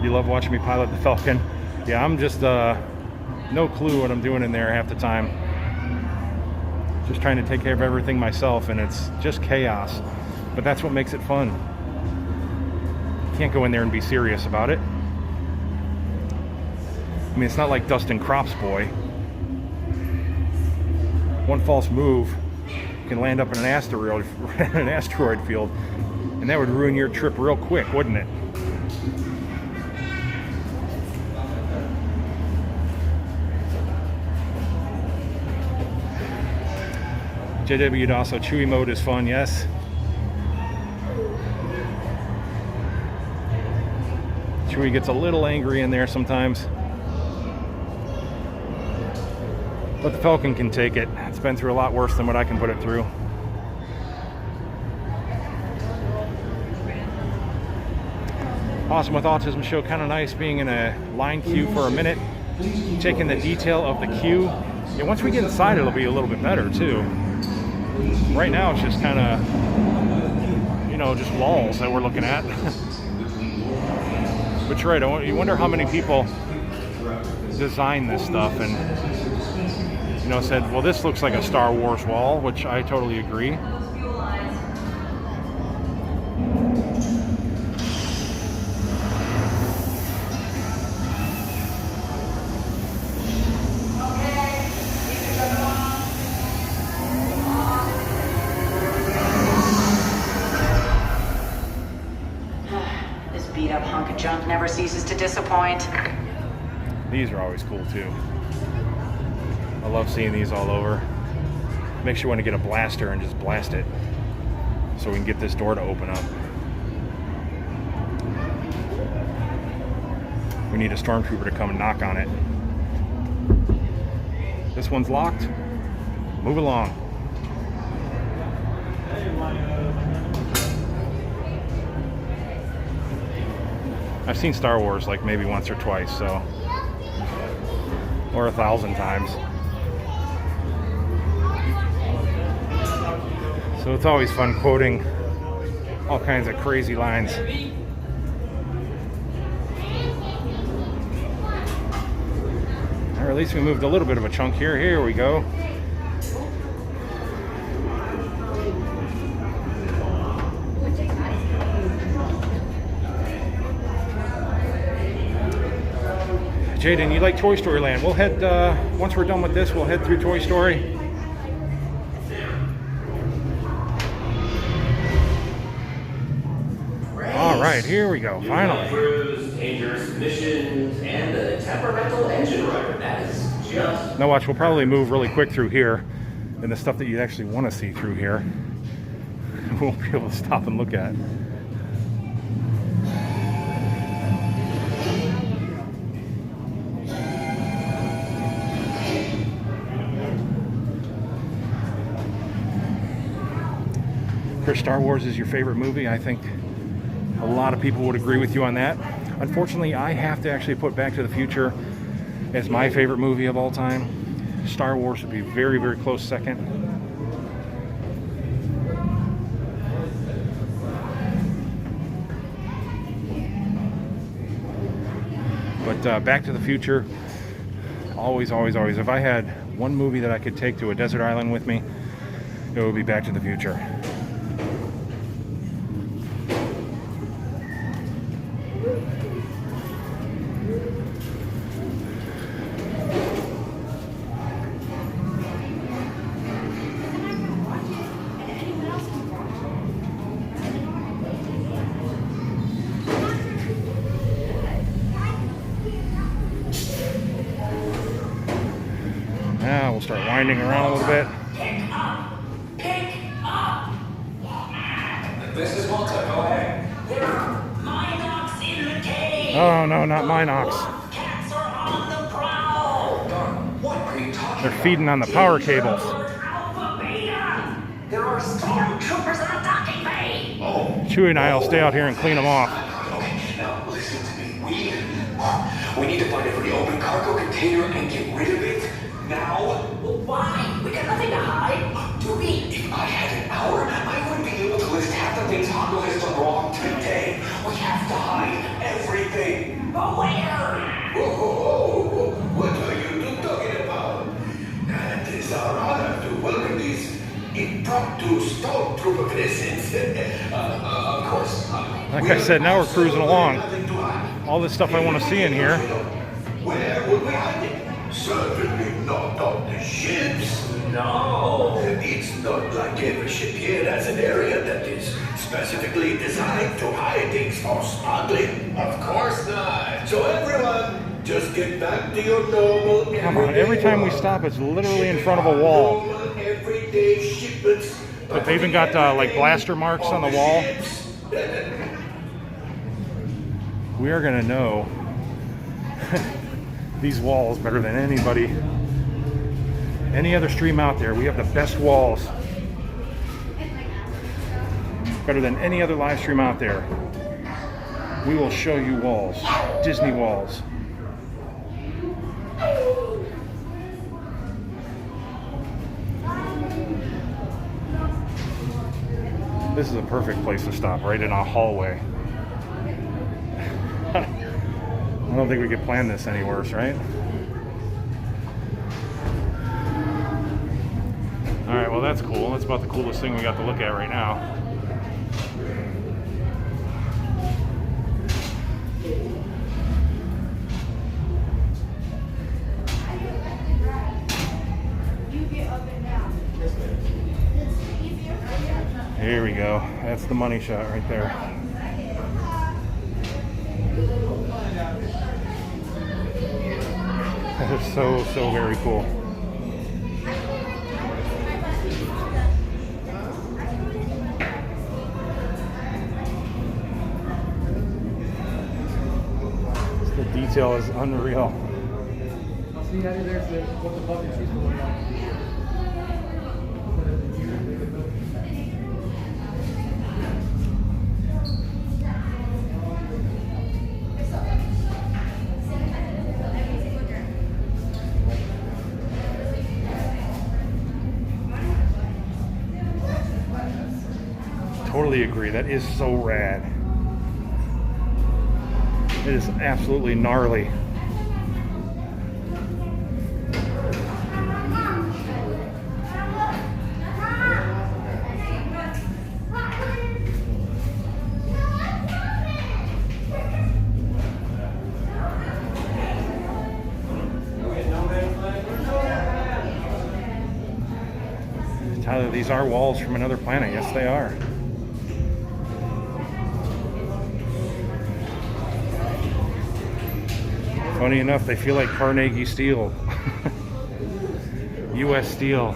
A: You love watching me pilot the Falcon? Yeah, I'm just no clue what I'm doing in there half the time. Just trying to take care of everything myself, and it's just chaos. But that's what makes it fun. You can't go in there and be serious about it. I mean, it's not like Dustin Crops Boy. One false move, you can land up in an asteroid field, and that would ruin your trip real quick, wouldn't it? JW Dasso, Chewy mode is fun, yes. Chewy gets a little angry in there sometimes. But the Falcon can take it. It's been through a lot worse than what I can put it through. Awesome with Autism show, kind of nice being in a line queue for a minute, taking the detail of the queue. Yeah, once we get inside, it'll be a little bit better too. Right now, it's just kind of, just walls that we're looking at. But you're right, you wonder how many people design this stuff and, you know, said, well, this looks like a Star Wars wall, which I totally agree.
F: This beat up hunk of junk never ceases to disappoint.
A: These are always cool too. I love seeing these all over. Makes you want to get a blaster and just blast it so we can get this door to open up. We need a stormtrooper to come and knock on it. This one's locked. Move along. I've seen Star Wars like maybe once or twice, so, or 1,000 times. So it's always fun quoting all kinds of crazy lines. Or at least we moved a little bit of a chunk here. Here we go. Jaden, you like Toy Story Land? We'll head, once we're done with this, we'll head through Toy Story. All right, here we go, finally.
D: Cruise, dangerous missions, and a temperamental engine runner. That is just...
A: Now watch, we'll probably move really quick through here, and the stuff that you actually want to see through here, we won't be able to stop and look at. Star Wars is your favorite movie. I think a lot of people would agree with you on that. Unfortunately, I have to actually put Back to the Future as my favorite movie of all time. Star Wars would be very, very close second. But Back to the Future, always, always, always. If I had one movie that I could take to a desert island with me, it would be Back to the Future. Now we'll start winding around a little bit.
D: Pick up! Pick up! This is Walt, go ahead. There are Minox in the cave!
A: Oh no, not Minox.
D: Cats are on the prowl! What are you talking
A: They're feeding on the power cables.
D: Alpha Beta! There are stormtroopers on a docking bay! Oh.
A: Chewie and I'll stay out here and clean them off.
D: Okay, now listen to me. We need to find every open cargo container and get rid of it. Now? Well, why? We got nothing to hide. Do we? If I had an hour, I would be able to list half the things on the list are wrong today. We have to hide everything. But where?
G: Whoa, what are you talking about? And it is our honor to welcome these impromptu stormtrooper citizens. Of course.
A: Like I said, now we're cruising along. All this stuff I want to see in here.
G: Where would we hide it? Certainly not on the ships.
D: No.
G: It's not like every ship here has an area that is specifically designed to hide things for smuggling. Of course not. So everyone, just get back to your normal everyday
A: Come on, every time we
G: work.
A: stop, it's literally in front of a wall.
G: Normal everyday shipments.
A: But they even got like blaster marks on the wall. We are gonna know these walls better than anybody, any other stream out there. We have the best walls, better than any other live stream out there. We will show you walls, Disney walls. This is a perfect place to stop, right in a hallway. I don't think we could plan this any worse, right? Alright, well that's cool. That's about the coolest thing we got to look at right now. Here we go. That's the money shot right there. That is so very cool. The detail is unreal. Totally agree. That is so rad. It is absolutely gnarly. Tyler, these are walls from another planet. Yes, they are. Funny enough, they feel like Carnegie steel. U.S. steel.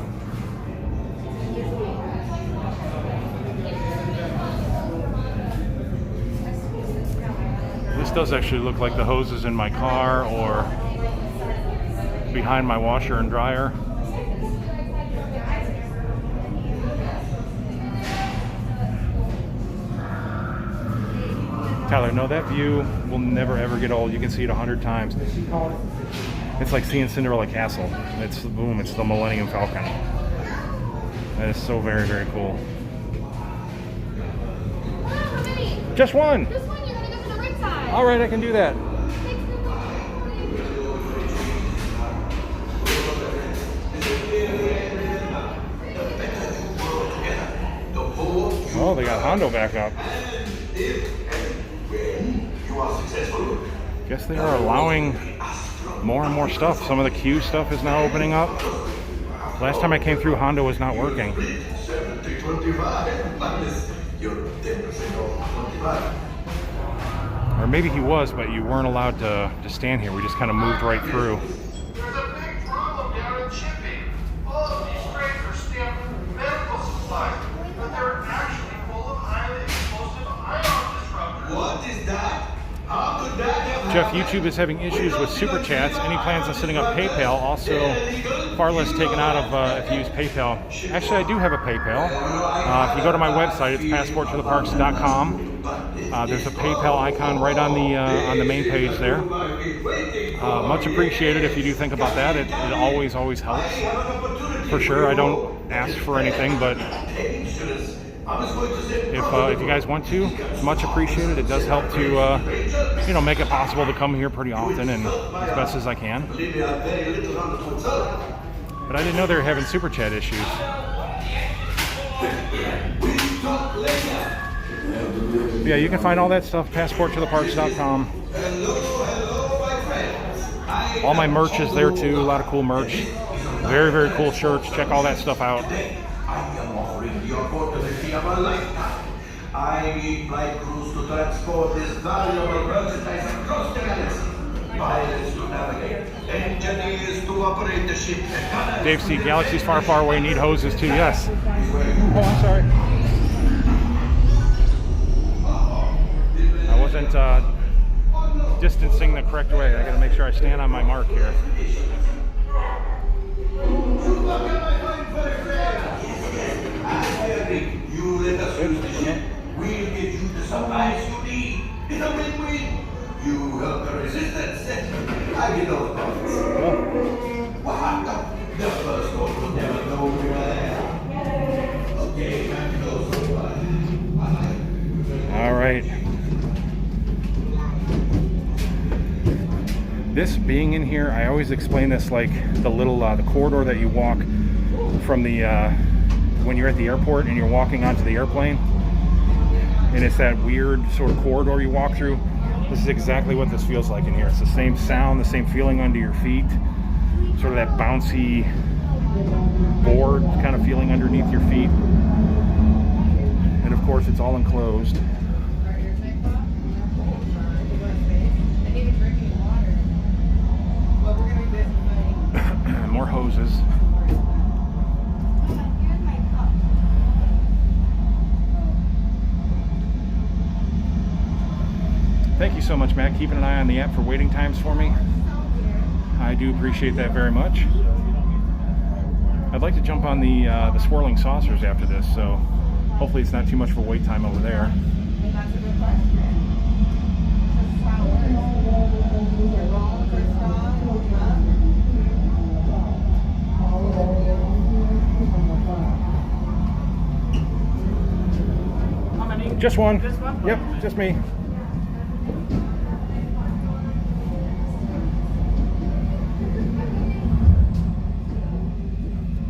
A: This does actually look like the hoses in my car or behind my washer and dryer. Tyler, no, that view will never ever get old. You can see it 100 times. It's like seeing Cinderella Castle. It's boom, it's the Millennium Falcon. That is so very cool. Just one!
B: This one, you're gonna go to the right side.
A: Alright, I can do that. Oh, they got Hondo back up. Guess they are allowing more and more stuff. Some of the queue stuff is now opening up. Last time I came through, Hondo was not working. Or maybe he was, but you weren't allowed to stand here. We just kind of moved right through.
H: There's a big problem down in shipping. All of these trays are stamped medical supplies, but they're actually full of highly explosive ion disruptors.
G: What is that? How could that have
A: Jeff,
G: happened?
A: YouTube is having issues with super chats. Any plans on setting up PayPal? Also, far less taken out of if you use PayPal. Actually, I do have a PayPal. If you go to my website, it's passporttotheparks.com. There's a PayPal icon right on the main page there. Much appreciated if you do think about that. It always helps. For sure, I don't ask for anything, but if you guys want to, much appreciated. It does help to make it possible to come here pretty often and as best as I can. But I didn't know they were having super chat issues. Yeah, you can find all that stuff, passporttotheparks.com. All my merch is there too, a lot of cool merch. Very cool shirts, check all that stuff out.
G: I need flight crews to transport this valuable merchandise across the galaxy. Pilots to navigate, engineers to operate the ship.
A: Dave C. Galaxies far away need hoses too. Yes. Oh, I'm sorry. I wasn't distancing the correct way. I got to make sure I stand on my mark here.
G: You let us use the ship. We'll give you the supplies you need. It's a win-win. You help the resistance. I get those buckets. What? The first one will never know we were there. Okay, time to go so far.
A: All right. This being in here, I always explain this like the little the corridor that you walk from the when you're at the airport and you're walking onto the airplane, and it's that weird sort of corridor you walk through. This is exactly what this feels like in here. It's the same sound, the same feeling under your feet, sort of that bouncy board kind of feeling underneath your feet. And of course, it's all enclosed. More hoses. Thank you so much, Matt, keeping an eye on the app for waiting times for me. I do appreciate that very much. I'd like to jump on the swirling saucers after this, so hopefully it's not too much of a wait time over there.
B: How many?
A: Just one.
B: Just one?
A: Yep, just me.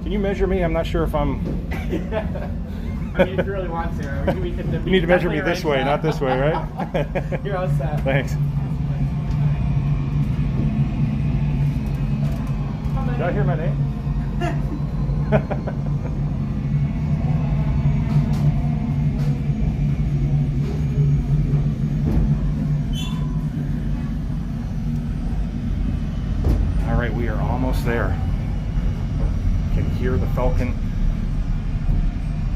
A: Can you measure me? I'm not sure if I'm...
B: I mean, if you really want to. We can,
A: You need to measure me this way, not this way, right?
B: You're all set.
A: Thanks. Did I hear my name? All right, we are almost there. You can hear the Falcon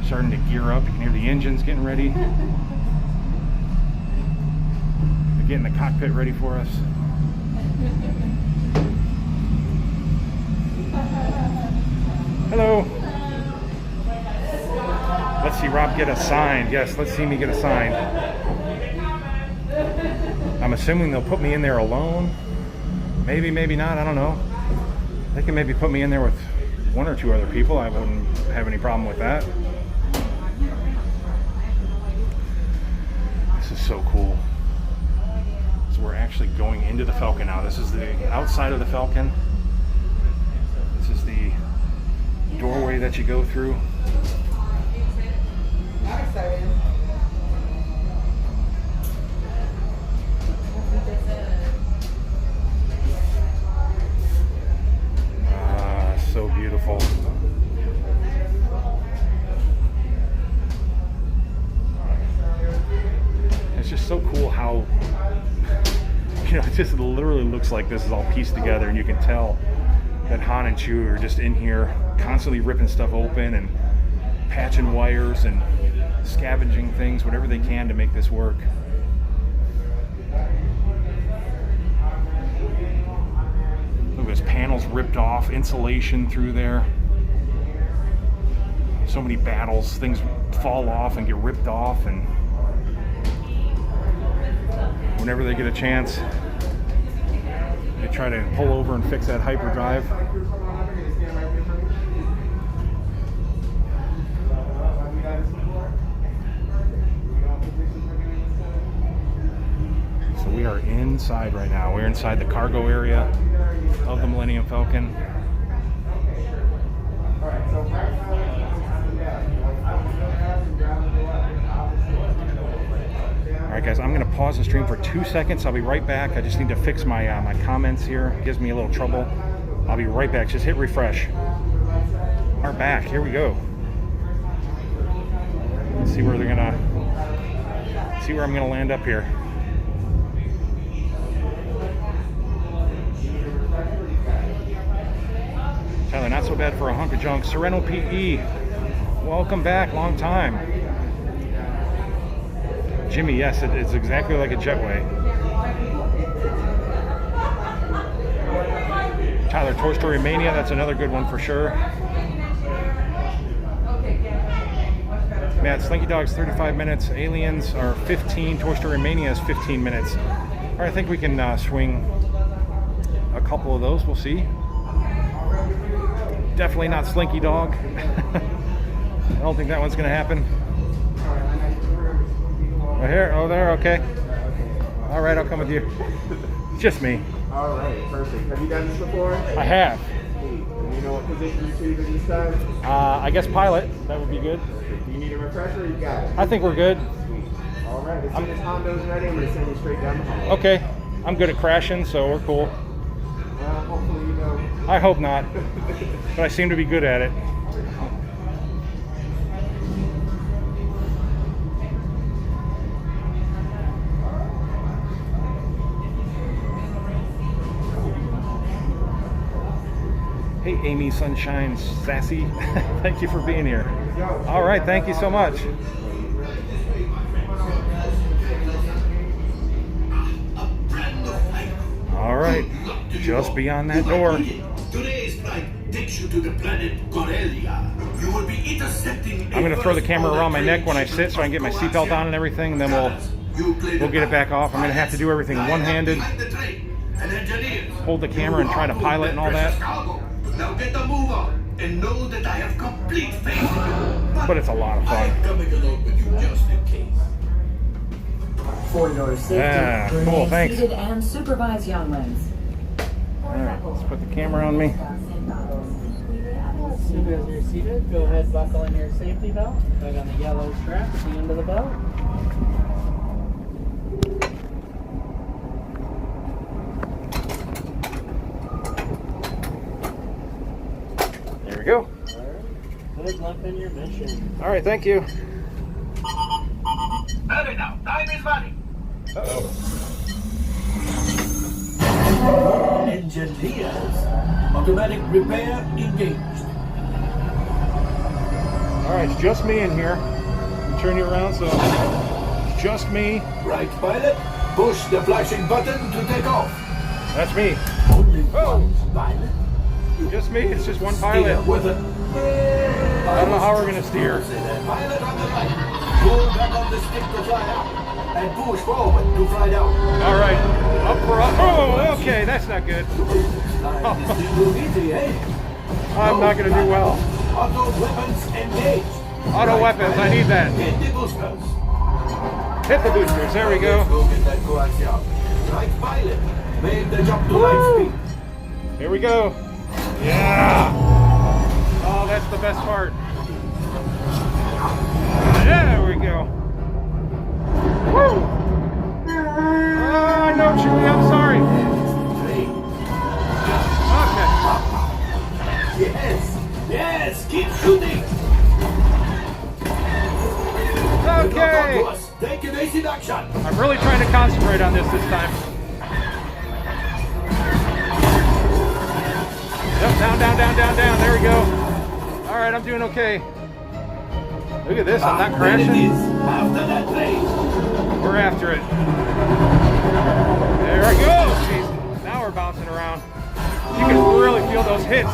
A: starting to gear up. You can hear the engines getting ready. They're getting the cockpit ready for us. Hello. Let's see Rob get a sign. Yes, let's see me get a sign. I'm assuming they'll put me in there alone. Maybe, maybe not. I don't know. They can maybe put me in there with one or two other people. I wouldn't have any problem with that. This is so cool. So we're actually going into the Falcon now. This is the outside of the Falcon. This is the doorway that you go through.
B: Not excited.
A: So beautiful. It's just so cool how, you know, it just literally looks like this is all pieced together, and you can tell that Han and Chewie are just in here constantly ripping stuff open and patching wires and scavenging things, whatever they can to make this work. Look at this, panels ripped off, insulation through there. So many battles, things fall off and get ripped off, and whenever they get a chance, they try to pull over and fix that hyperdrive. So we are inside right now. We're inside the cargo area of the Millennium Falcon. Alright guys, I'm going to pause the stream for 2 seconds. I'll be right back. I just need to fix my my comments here. It gives me a little trouble. I'll be right back. Just hit refresh. We're back. Here we go. Let's see where they're going to... See where I'm going to land up here. Tyler, not so bad for a hunk of junk. Sereno PE, welcome back, long time. Jimmy, yes, it's exactly like a jetway. Tyler, Toy Story Mania, that's another good one for sure. Matt, Slinky Dog's 35 minutes, Aliens are 15, Toy Story Mania is 15 minutes. All right, I think we can swing a couple of those, we'll see. Definitely not Slinky Dog. I don't think that one's going to happen. Right here? Oh, there? Okay. All right, I'll come with you. Just me.
I: All right, perfect. Have you done this before?
A: I have.
I: You know what position you're choosing this time?
A: I guess pilot. That would be good.
I: Do you need a refresher? You got it.
A: I think we're good.
I: All right. As soon as Hondo's ready, I'm going to send you straight down the hall.
A: Okay. I'm good at crashing, so we're cool.
I: Well, hopefully you know.
A: I hope not, but I seem to be good at it. Hey, Amy Sunshine Sassy. Thank you for being here. All right, thank you so much. All right, just beyond that door.
G: Today's flight takes you to the planet Corellia. You will be intercepting.
A: I'm going to throw the camera around my neck when I sit so I can get my seatbelt on and everything, and then we'll get it back off. I'm going to have to do everything one-handed, hold the camera and try to pilot and all that.
G: Now get the move on and know that I have complete faith in you.
A: But it's a lot of fun.
G: I'm coming along with you just in case.
F: For your safety,
A: Ah, cool,
F: remain
A: thanks.
F: seated and supervise young ones.
A: All right, let's put the camera on me.
J: As soon as you're seated, go ahead, buckle in your safety belt. Put on the yellow strap at the end of the belt.
A: There we go.
J: Good luck in your mission.
A: All right, thank you.
G: Hurry now, time is money.
A: Uh-oh.
G: Engineers. Automatic repair engaged.
A: All right, it's just me in here. Turn you around so it's just me.
G: Right, pilot. Push the flashing button to take off.
A: That's me.
G: Only
A: Oh.
G: one pilot.
A: Just me. It's just one
G: Steer
A: pilot.
G: with it.
A: I don't know how we're gonna steer.
G: Pilot on the right. Pull back on the stick to fly out. And push forward to fly down.
A: All right, up for up. Oh, okay, that's not good. I'm not gonna do well.
G: Auto weapons engaged.
A: Auto weapons, I need that.
G: Hit the boosters.
A: Hit the boosters. There we go.
G: Let's go get that coaxium. Right, pilot. Make the jump to light speed.
A: Here we go. Yeah. Oh, that's the best part. There we go. Woo! I know, Chewie, I'm sorry. Okay.
G: Yes, keep shooting.
A: Okay.
G: Take evasive action.
A: I'm really trying to concentrate on this time. Yep, down, down, down, down, down. There we go. All right, I'm doing okay. Look at this, I'm not crashing.
G: After that plane.
A: We're after it. There I go. Jeez. Now we're bouncing around. You can really feel those hits.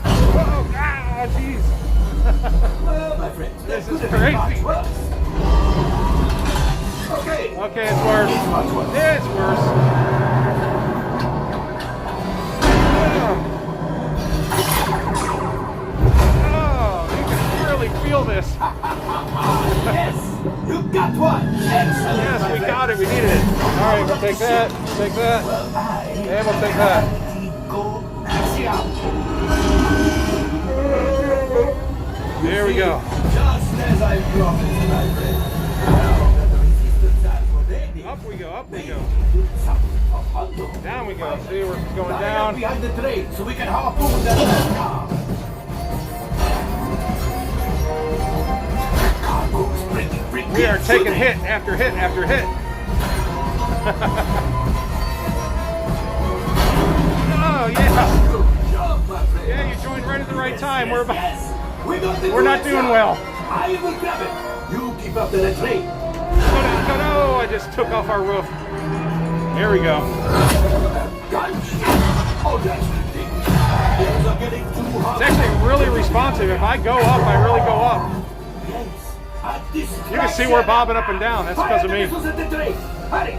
A: Oh, ah, jeez.
G: Well, my friends,
A: This is crazy.
G: Okay.
A: Okay, it's worse. It's worse. Oh, you can really feel this.
G: Yes, you got one. Excellent.
A: Yes, we got it. We needed it. All right, we'll take that. Take that. And we'll take that. There we go.
G: Just as I promised, my friend. Now that the resistance has what they need,
A: Up we go. Up we go.
G: of Hondo.
A: Down we go. See, we're going
G: Line up
A: down.
G: behind the train so we can harpoon that car.
A: We are taking hit after hit after hit. Oh yeah.
G: Good job, my friend.
A: Yeah, you joined right at the right time. We're about.
G: Yes. We're
A: not doing well.
G: I will grab it. You keep up to the train.
A: Oh, I just took off our roof. Here we go.
G: Oh, that's ridiculous. Things are getting too hot.
A: It's actually really responsive. If I go up, I really go up. You can see we're bobbing up and down. That's because of me.
G: Hurry.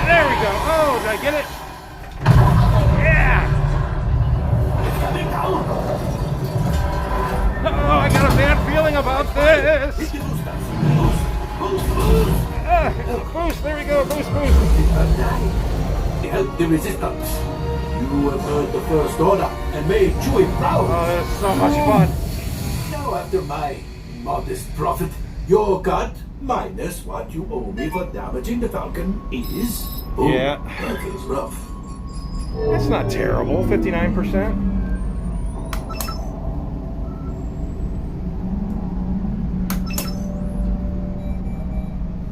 A: There we go. Oh, did I get it? Yeah. Oh, I got a bad feeling about this. Boost. There we go. Boost, boost.
G: the resistance. You have heard the First Order and made Chewie proud.
A: Oh, that's so much fun.
G: Now, after my modest profit, your cut, minus what you owe me for damaging the Falcon, is... Oh,
A: Yeah.
G: that is rough.
A: That's not terrible. 59%.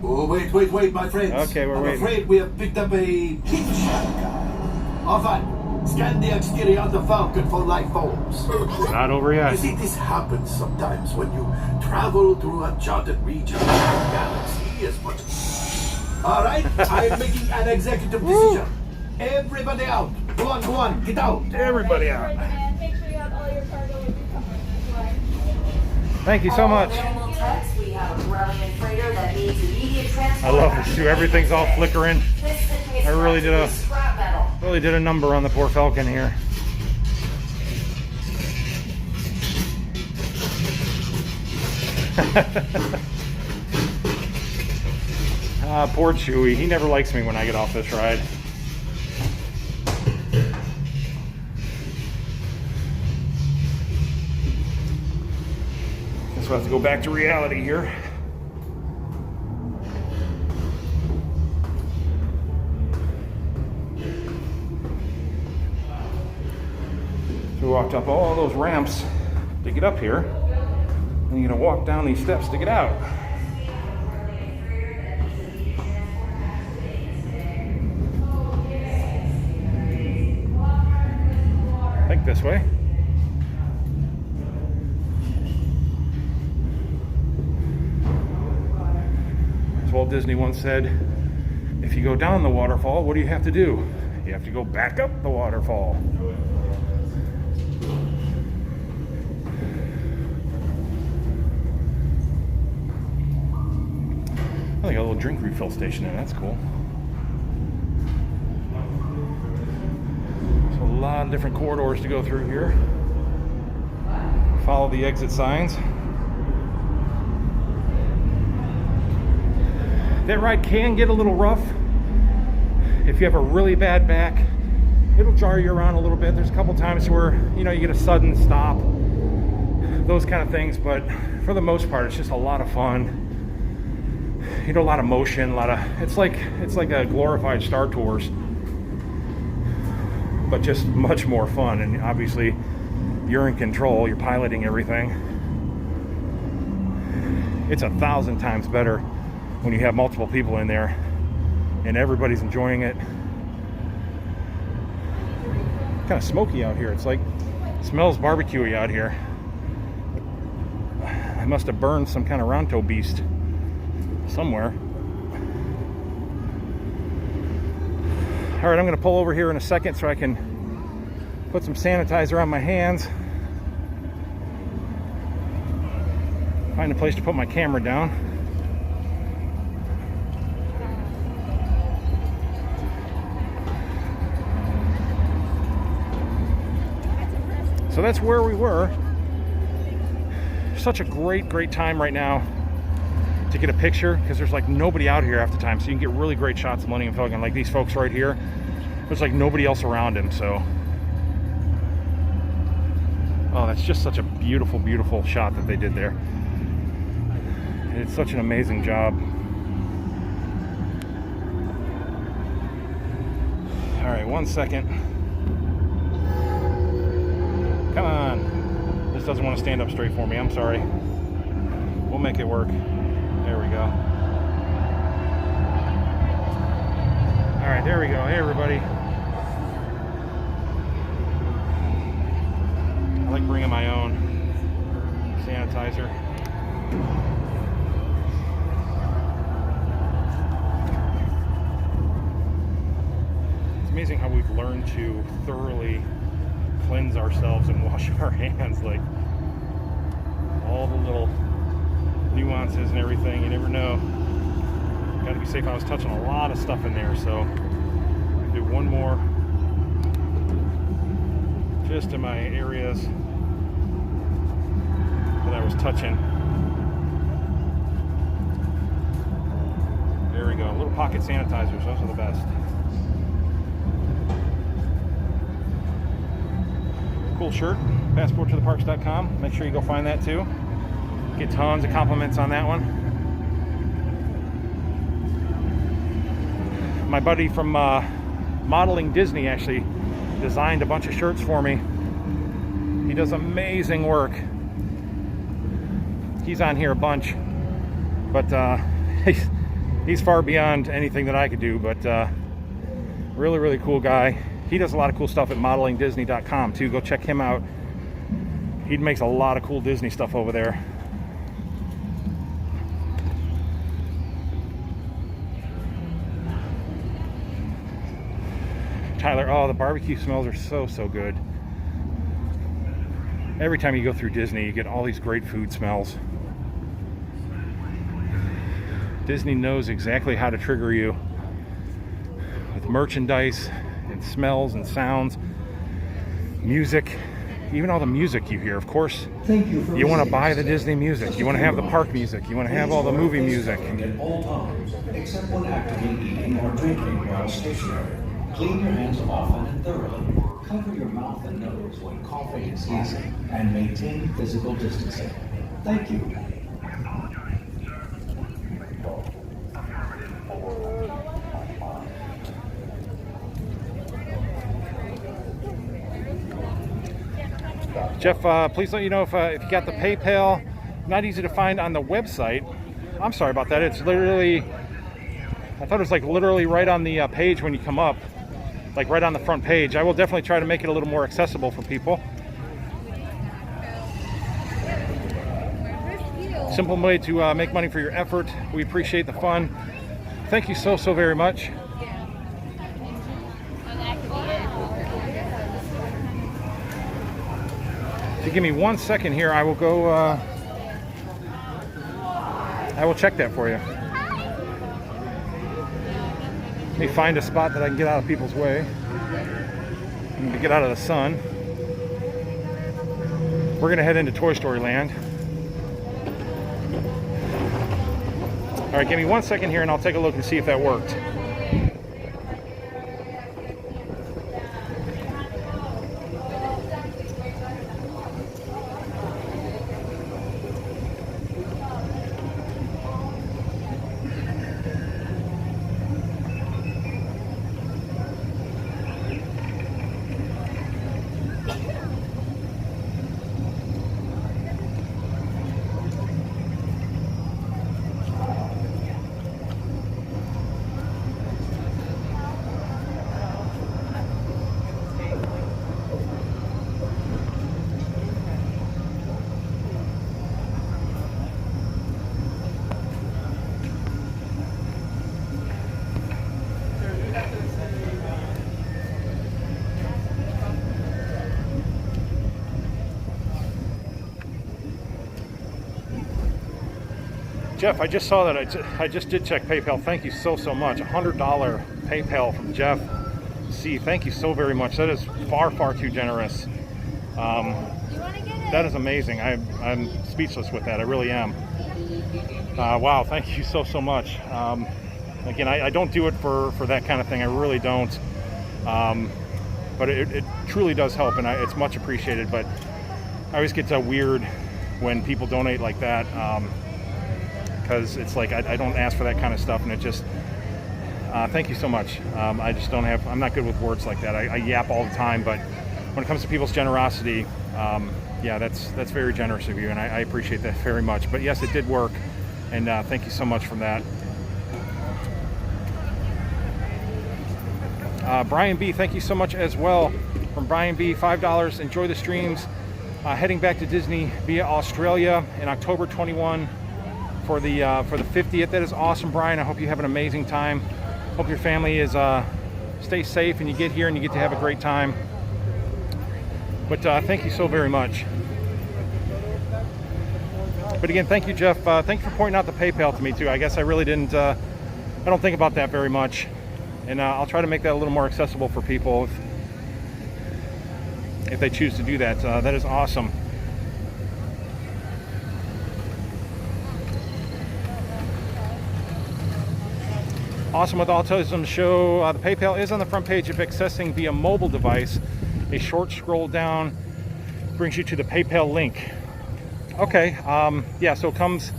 G: Oh, wait, my friends.
A: Okay, we're waiting.
G: I'm afraid we have picked up a gift shotgun. Enfin, scan the exterior of the Falcon for life forms.
A: Not over
G: You
A: yet.
G: see, this happens sometimes when you travel through uncharted regions of the galaxy as much. All right, I'm making an executive decision. Everybody out. Go on, get out.
A: Everybody out.
C: And make sure you have all your cargo with you covered.
A: Thank you so much.
F: Minimal text, we have a brilliant freighter that needs immediate transport.
A: I love this too. Everything's all flickering.
F: This thing is
A: I really did a-
F: scrap metal.
A: Really did a number on the poor Falcon here. Poor Chewie. He never likes me when I get off this ride. Guess we'll have to go back to reality here. So we walked up all those ramps to get up here, and you're gonna walk down these steps to get out. I think this way. As Walt Disney once said, if you go down the waterfall, what do you have to do? You have to go back up the waterfall. I got a little drink refill station in. That's cool. So a lot of different corridors to go through here. Follow the exit signs. That ride can get a little rough. If you have a really bad back, it'll jar you around a little bit. There's a couple times where, you know, you get a sudden stop, those kind of things, but for the most part, it's just a lot of fun. You know, a lot of motion, it's like a glorified Star Tours, but just much more fun. And obviously you're in control, you're piloting everything. It's 1,000 times better when you have multiple people in there and everybody's enjoying it. Kind of smoky out here. It's like, it smells barbecuey out here. I must have burned some kind of Ronto beast somewhere. All right, I'm going to pull over here in a second so I can put some sanitizer on my hands. Find a place to put my camera down. So that's where we were. Such a great time right now to get a picture, because there's like nobody out here half the time, so you can get really great shots of Millennium Falcon. Like these folks right here, there's like nobody else around him. So, oh, that's just such a beautiful shot that they did there. It's such an amazing job. All right, 1 second. Come on. This doesn't want to stand up straight for me. I'm sorry. We'll make it work. There we go. All right, there we go. Hey, everybody. I like bringing my own sanitizer. It's amazing how we've learned to thoroughly cleanse ourselves and wash our hands. Like all the little nuances and everything, you never know. Gotta be safe. I was touching a lot of stuff in there, so I'll do one more just in my areas that I was touching. There we go. Little pocket sanitizers, those are the best. cool shirt, passporttotheparks.com. Make sure you go find that too. Get tons of compliments on that one. My buddy from Modeling Disney actually designed a bunch of shirts for me. He does amazing work. He's on here a bunch, but he's far beyond anything that I could do, but really, really cool guy. He does a lot of cool stuff at modelingdisney.com too. Go check him out. He makes a lot of cool Disney stuff over there. Tyler, oh, the barbecue smells are so good. Every time you go through Disney, you get all these great food smells. Disney knows exactly how to trigger you with merchandise and smells and sounds, music, even all the music you hear. Of course, you want to buy the Disney music. You want to have the park music. You want to have all the movie music.
E: At all times, except when actively eating or drinking while stationary. Clean your hands often and thoroughly. Cover your mouth and nose when coughing and sneezing, and maintain physical distancing. Thank you.
A: Jeff, please let you know if you got the PayPal. Not easy to find on the website. I'm sorry about that. It's literally, I thought it was like literally right on the page when you come up, like right on the front page. I will definitely try to make it a little more accessible for people. Simple way to make money for your effort. We appreciate the fun. Thank you so very much. If you give me 1 second here, I will go, I will check that for you. Let me find a spot that I can get out of people's way. I need to get out of the sun. We're gonna head into Toy Story Land. All right, give me 1 second here and I'll take a look and see if that worked. Jeff, I just saw that. I just did check PayPal. Thank you so much. $100 PayPal from Jeff C. Thank you so very much. That is far too generous. That is amazing. I'm speechless with that. I really am. Wow, thank you so much. Again, I don't do it for that kind of thing. I really don't. But it truly does help, and it's much appreciated. But I always get weird when people donate like that. Because it's like I don't ask for that kind of stuff, and it just thank you so much. I just don't have, I'm not good with words like that. I yap all the time, but when it comes to people's generosity, yeah, that's very generous of you, and I appreciate that very much. But yes, it did work, and thank you so much for that. Brian B, thank you so much as well. From Brian B, $5. Enjoy the streams. Heading back to Disney via Australia in October 21. For the 50th. That is awesome, Brian. I hope you have an amazing time. Hope your family is stay safe and you get here and you get to have a great time. But thank you so very much. But again, thank you, Jeff. Thank you for pointing out the PayPal to me too. I guess I really didn't. I don't think about that very much, and I'll try to make that a little more accessible for people if they choose to do that. That is awesome. Awesome with Autism Show. The PayPal is on the front page if accessing via mobile device. A short scroll down Brings you to the PayPal link. Okay, yeah, so it comes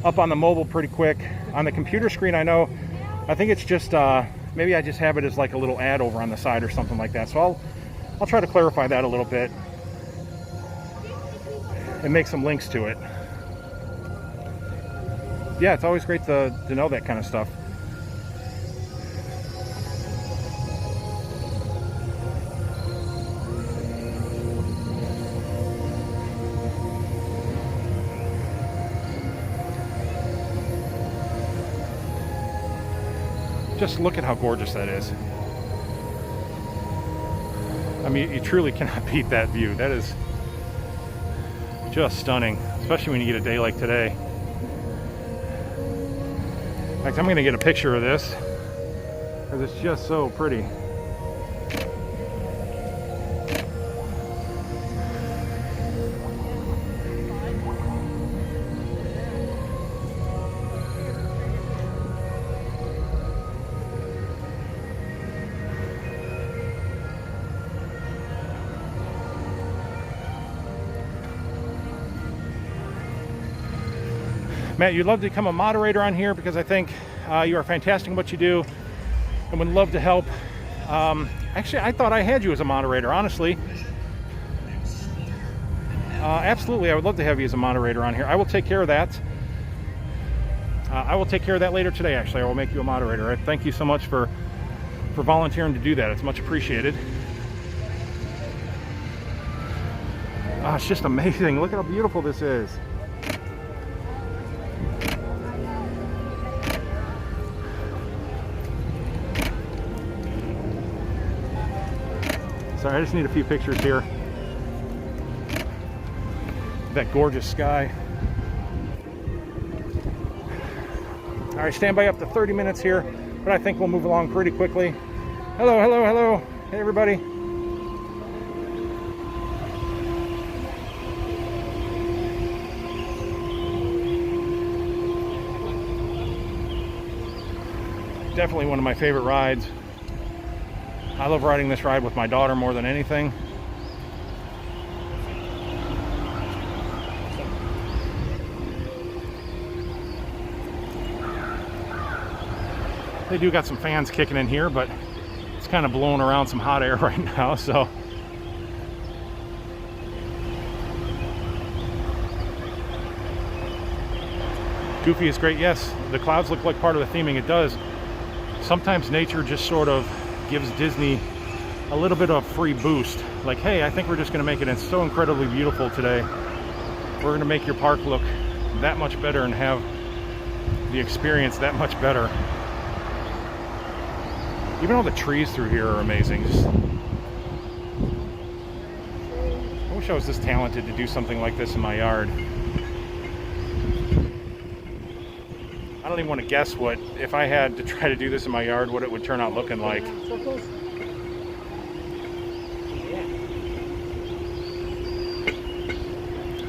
A: up on the mobile pretty quick. On the computer screen, I think it's just, maybe I just have it as like a little ad over on the side or something like that. So I'll try to clarify that a little bit and make some links to it. Yeah, it's always great to know that kind of stuff. Just look at how gorgeous that is. I mean, you truly cannot beat that view. That is just stunning, especially when you get a day like today. In fact, I'm going to get a picture of this because it's just so pretty. Matt, you'd love to become a moderator on here because I think you are fantastic in what you do and would love to help. Actually, I thought I had you as a moderator, honestly. Absolutely, I would love to have you as a moderator on here. I will take care of that. I will take care of that later today, actually. I will make you a moderator. Thank you so much for volunteering to do that. It's much appreciated. Oh, it's just amazing. Look at how beautiful this is. Sorry, I just need a few pictures here. That gorgeous sky. All right, stand by up to 30 minutes here, but I think we'll move along pretty quickly. Hello, hello, hello. Hey, everybody. Definitely one of my favorite rides. I love riding this ride with my daughter more than anything. They do got some fans kicking in here, but it's kind of blowing around some hot air right now, so. Goofy is great, yes. The clouds look like part of the theming, it does. Sometimes nature just sort of gives Disney a little bit of a free boost. Like, hey, I think we're just gonna make it so incredibly beautiful today. We're gonna make your park look that much better and have the experience that much better. Even all the trees through here are amazing. I wish I was this talented to do something like this in my yard. I don't even want to guess what, if I had to try to do this in my yard, what it would turn out looking like.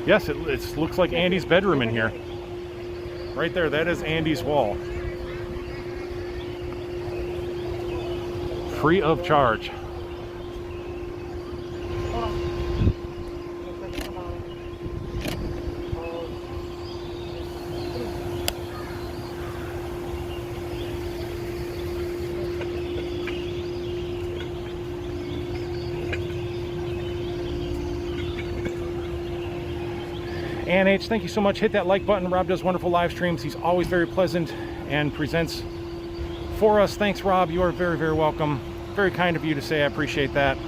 A: Yes, it looks like Andy's bedroom in here. Right there, that is Andy's wall. Free of charge. Ann H, thank you so much. Hit that like button. Rob does wonderful live streams. He's always very pleasant and presents for us. Thanks, Rob. You are very, very welcome. Very kind of you to say. I appreciate that.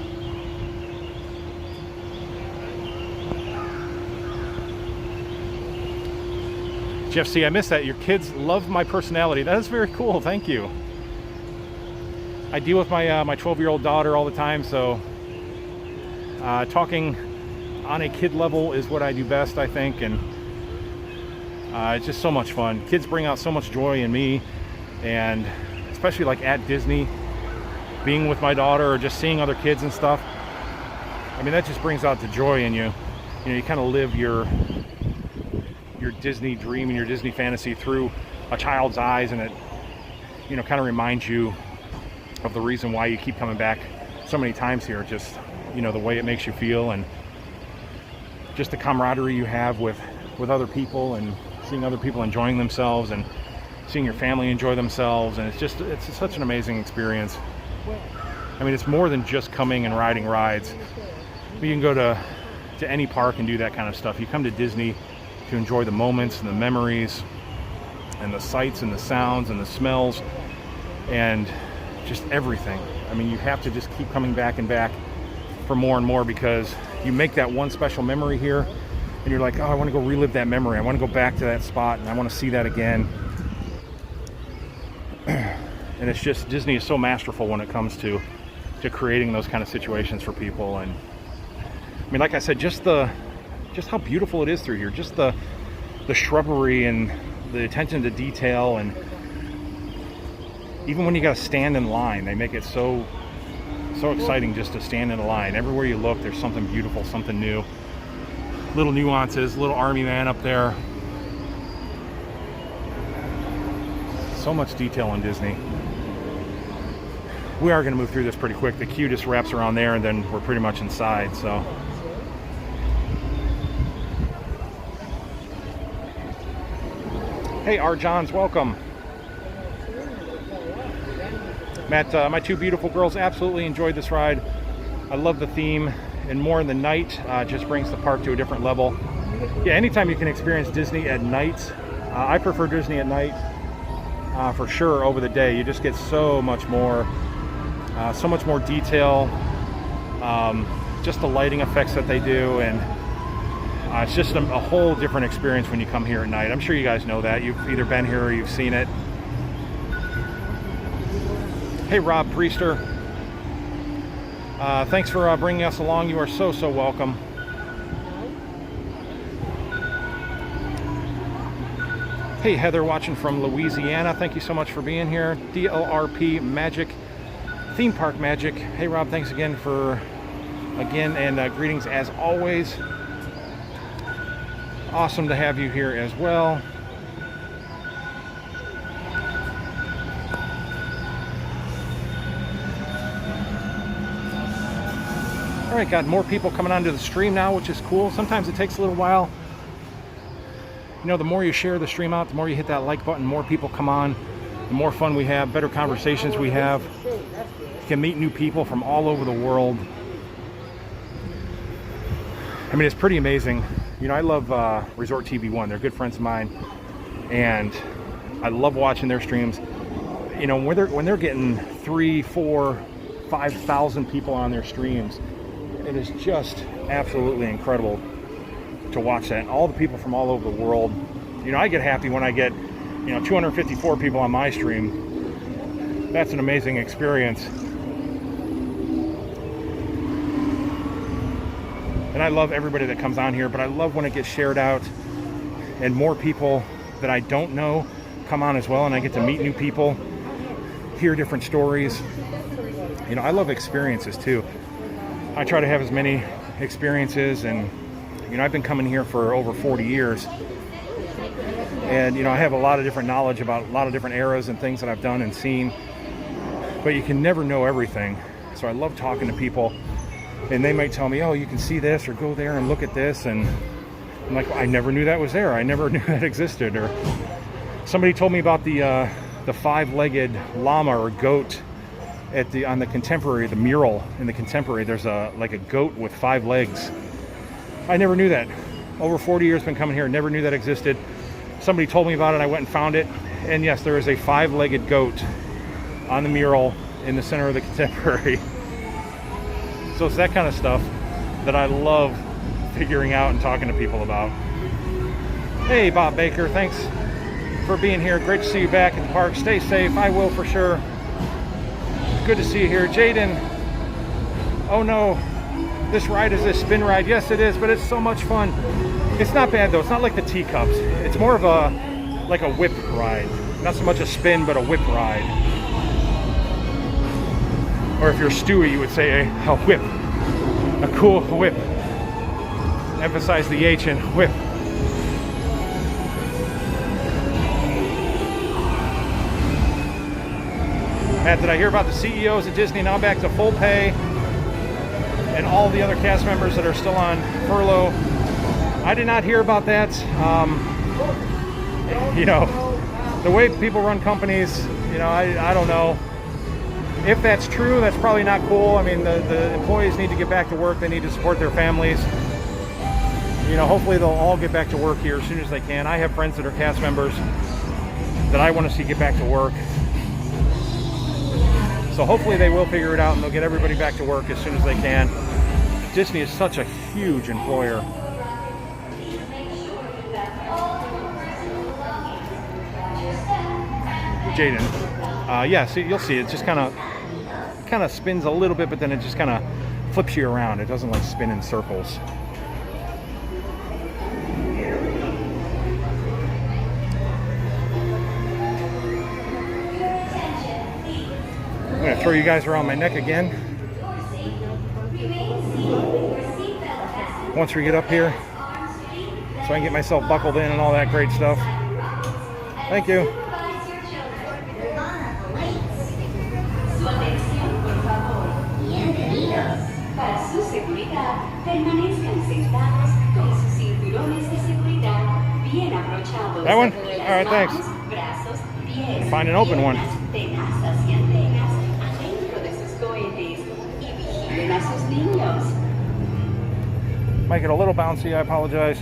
A: Jeff C, I missed that. Your kids love my personality. That is very cool. Thank you. I deal with my my 12-year-old daughter all the time, so talking on a kid level is what I do best, I think, and it's just so much fun. Kids bring out so much joy in me, and especially like at Disney, being with my daughter or just seeing other kids and stuff. I mean, that just brings out the joy in you. You know, you kind of live your Disney dream and your Disney fantasy through a child's eyes, and it, you know, kind of reminds you of the reason why you keep coming back so many times here. Just, you know, the way it makes you feel, and just the camaraderie you have with other people, and seeing other people enjoying themselves, and seeing your family enjoy themselves, and it's such an amazing experience. I mean, it's more than just coming and riding rides. You can go to any park and do that kind of stuff. You come to Disney to enjoy the moments and the memories and the sights and the sounds and the smells and just everything. I mean, you have to just keep coming back and back for more and more, because you make that one special memory here and you're like, oh, I want to go relive that memory. I want to go back to that spot and I want to see that again. And it's just, Disney is so masterful when it comes to creating those kind of situations for people. And I mean, like I said, just how beautiful it is through here, just the shrubbery and the attention to detail, and even when you got to stand in line, they make it so exciting just to stand in a line. Everywhere you look, there's something beautiful, something new, little nuances, little army man up there. So much detail in Disney. We are going to move through this pretty quick. The queue just wraps around there and then we're pretty much inside, so. Hey, R. Johns, welcome. Matt, my two beautiful girls absolutely enjoyed this ride. I love the theme, and more in the night just brings the park to a different level. Yeah, anytime you can experience Disney at night, I prefer Disney at night for sure over the day. You just get so much more detail, just the lighting effects that they do, and it's just a whole different experience when you come here at night. I'm sure you guys know that. You've either been here or you've seen it. Hey, Rob Priester. Thanks for bringing us along. You are so welcome. Hey, Heather, watching from Louisiana. Thank you so much for being here. DLRP Magic, Theme Park Magic. Hey, Rob, thanks again and greetings as always. Awesome to have you here as well. All right, got more people coming onto the stream now, which is cool. Sometimes it takes a little while. You know, the more you share the stream out, the more you hit that like button, more people come on, the more fun we have, better conversations we have. You can meet new people from all over the world. I mean, it's pretty amazing. You know, I love Resort TV 1. They're good friends of mine, and I love watching their streams. You know, when they're getting 3,000, 4,000, 5,000 people on their streams, it is just absolutely incredible to watch that. And all the people from all over the world. You know, I get happy when I get, 254 people on my stream. That's an amazing experience. And I love everybody that comes on here, but I love when it gets shared out and more people that I don't know come on as well, and I get to meet new people, hear different stories. You know, I love experiences too. I try to have as many experiences, and I've been coming here for over 40 years, and I have a lot of different knowledge about a lot of different eras and things that I've done and seen, but you can never know everything. So I love talking to people, and they might tell me, oh, you can see this or go there and look at this, and I'm like, well, I never knew that was there. I never knew that existed. Or somebody told me about the five-legged llama or goat on the Contemporary, the mural in the Contemporary. There's like a goat with 5 legs. I never knew that. Over 40 years been coming here, never knew that existed. Somebody told me about it, I went and found it, and yes, there is a 5-legged goat on the mural in the center of the Contemporary. So it's that kind of stuff that I love figuring out and talking to people about. Hey, Bob Baker, thanks for being here. Great to see you back at the park. Stay safe. I will for sure. Good to see you here. Jaden, oh no, this ride is a spin ride. Yes, it is, but it's so much fun. It's not bad though. It's not like the teacups. It's more of like a whip ride. Not so much a spin, but a whip ride. Or if you're Stewie, you would say a whip. A cool whip. Emphasize the H in whip. Matt, did I hear about the CEOs at Disney now back to full pay, and all the other cast members that are still on furlough I did not hear about that. You know, the way people run companies, you know, I don't know. If that's true, that's probably not cool. I mean, the employees need to get back to work. They need to support their families. You know, hopefully they'll all get back to work here as soon as they can. I have friends that are cast members that I want to see get back to work. So hopefully they will figure it out and they'll get everybody back to work as soon as they can. Disney is such a huge employer. Jaden. Yeah, see, you'll see it just kind of spins a little bit, but then it just kind of flips you around. It doesn't like spin in circles. I'm gonna throw you guys around my neck again once we get up here, so I can get myself buckled in and all that great stuff. Thank you.
K: Para su seguridad, permanezcan sentados con sus cinturones de seguridad bien abrochados.
A: That one? All right, thanks.
K: Brazos, pies,
A: Find an open one.
K: tenazas y antenas adentro de sus cohetes y vigilen a sus niños.
A: Might get a little bouncy, I apologize.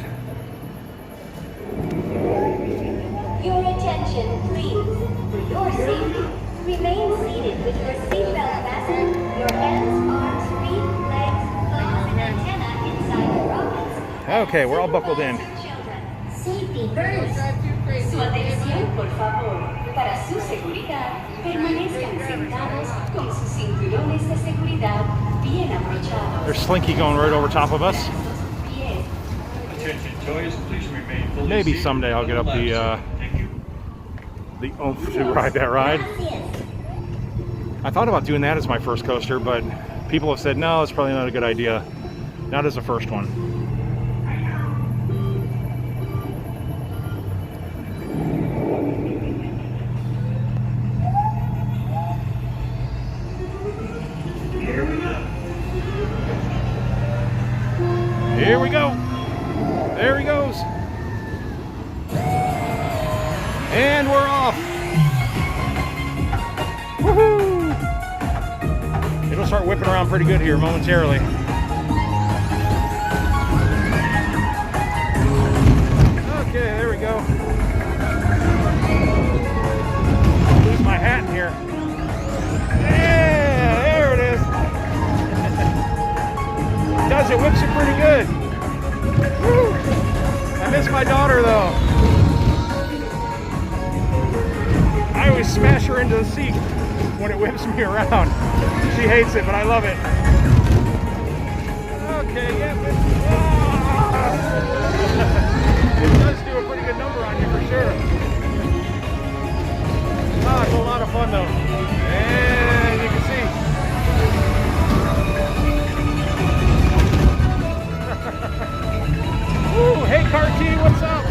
K: Your attention, please. For your safety, remain seated with your seatbelt fastened, your hands, arms, feet, legs, claws, and antenna inside the rockets.
A: Okay, we're all buckled in.
K: Safety first. Su atención, por favor. Para su seguridad, permanezcan sentados con sus cinturones de seguridad bien abrochados.
A: There's Slinky going right over top of us.
L: Attention toys, please remain fully
A: Maybe
L: seated.
A: someday I'll get up the oomph to ride that ride. I thought about doing that as my first coaster, but people have said no, it's probably not a good idea. Not as the first one. Here we go. There he goes. And we're off. Woohoo! It'll start whipping around pretty good here momentarily. Okay, there we go. I'll lose my hat in here. Yeah, there it is. It does, it whips it pretty good. Woo. I miss my daughter though. I always smash her into the seat when it whips me around. She hates it, but I love it. Okay, yeah. It does do a pretty good number on you for sure. Oh, it's a lot of fun though. And you can see. Ooh, hey Carty, what's up?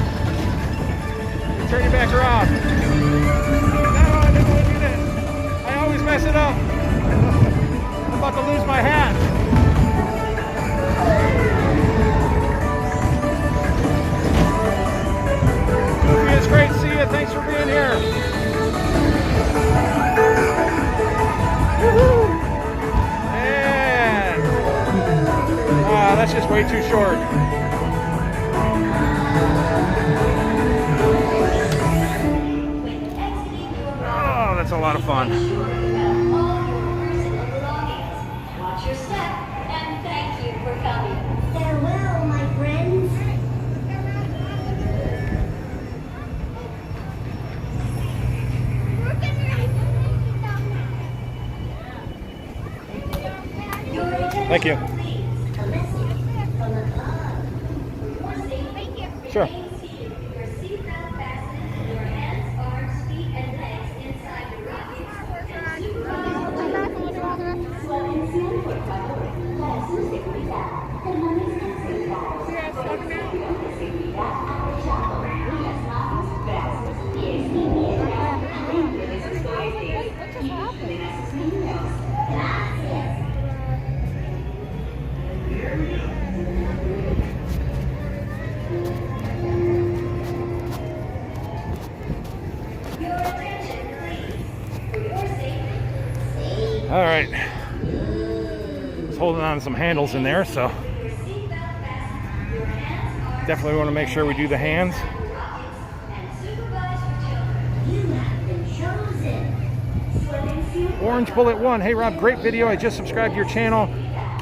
A: Turn you back around. No, I didn't want to do that. I always mess it up. I'm about to lose my hat. Goofy, it's great to see you. Thanks for being here. Woohoo! And that's just way too short. Oh, that's a lot of fun.
K: Watch your step and thank you for coming. Farewell, my friends.
A: Thank you. Sure. It's holding on to some handles in there, so definitely want to make sure we do the hands. Orange Bullet 1. Hey Rob, great video. I just subscribed to your channel.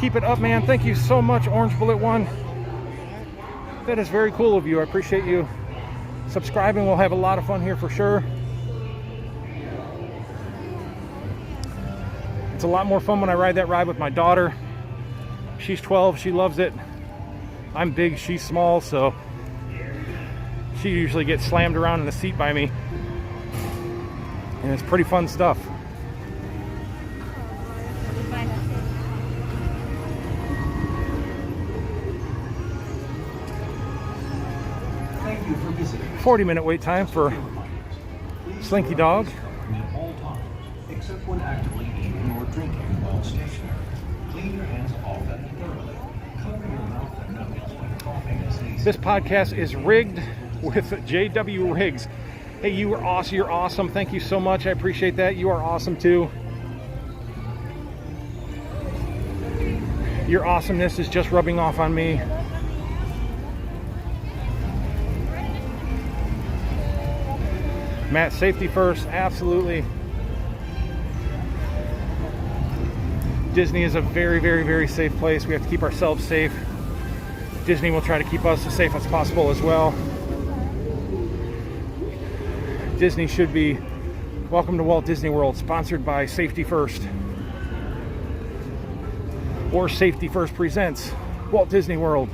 A: Keep it up, man. Thank you so much, Orange Bullet 1. That is very cool of you. I appreciate you subscribing. We'll have a lot of fun here for sure. It's a lot more fun when I ride that ride with my daughter. She's 12. She loves it. I'm big. She's small, so she usually gets slammed around in the seat by me. And it's pretty fun stuff.
E: Thank you for visiting.
A: 40-minute wait time for Slinky Dog.
E: At all times, except when actively eating or drinking while stationary. Clean your hands often and thoroughly. Cover your mouth and nose when coughing and sneezing.
A: This podcast is rigged with JW Riggs. Hey, you are awesome. You're awesome. Thank you so much. I appreciate that. You are awesome too. Your awesomeness is just rubbing off on me. Matt, safety first. Absolutely. Disney is a very, very, very safe place. We have to keep ourselves safe. Disney will try to keep us as safe as possible as well. Disney should be. Welcome to Walt Disney World, sponsored by Safety First. Or Safety First presents Walt Disney World.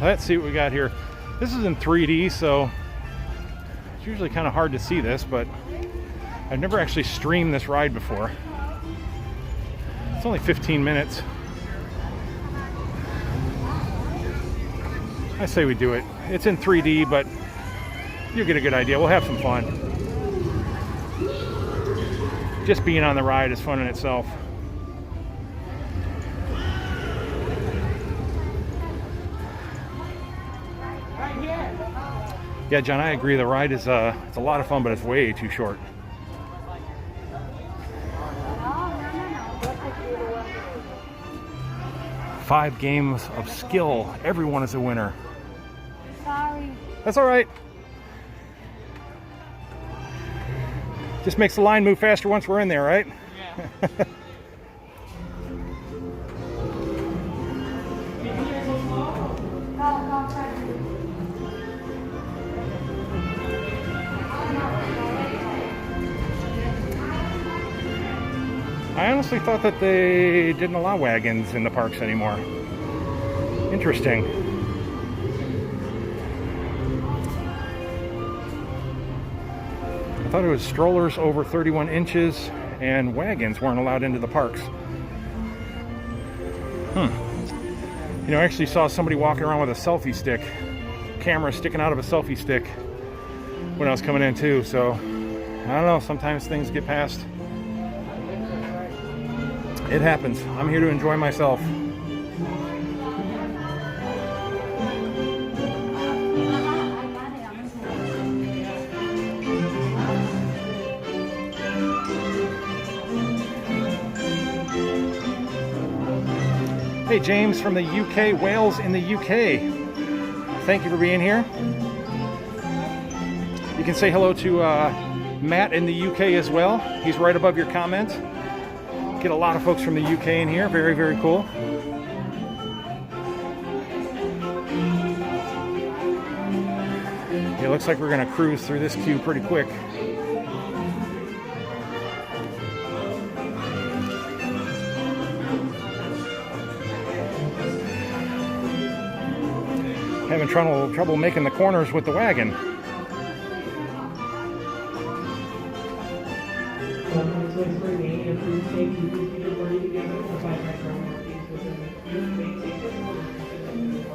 A: Let's see what we got here. This is in 3D, so it's usually kind of hard to see this, but I've never actually streamed this ride before. It's only 15 minutes. I say we do it. It's in 3D, but you'll get a good idea. We'll have some fun. Just being on the ride is fun in itself. Yeah, John, I agree. The ride is it's a lot of fun, but it's way too short. Five games of skill. Everyone is a winner.
B: Sorry.
A: That's all right. Just makes the line move faster once we're in there, right? Yeah. I honestly thought that they didn't allow wagons in the parks anymore. Interesting. I thought it was strollers over 31 inches and wagons weren't allowed into the parks. You know, I actually saw somebody walking around with a selfie stick, camera sticking out of a selfie stick when I was coming in too, so I don't know, sometimes things get past. It happens. I'm here to enjoy myself. Hey, James from the UK, Wales in the UK. Thank you for being here. You can say hello to Matt in the UK as well. He's right above your comment. Get a lot of folks from the UK in here. Very, very cool. It looks like we're going to cruise through this queue pretty quick. Having trouble making the corners with the wagon.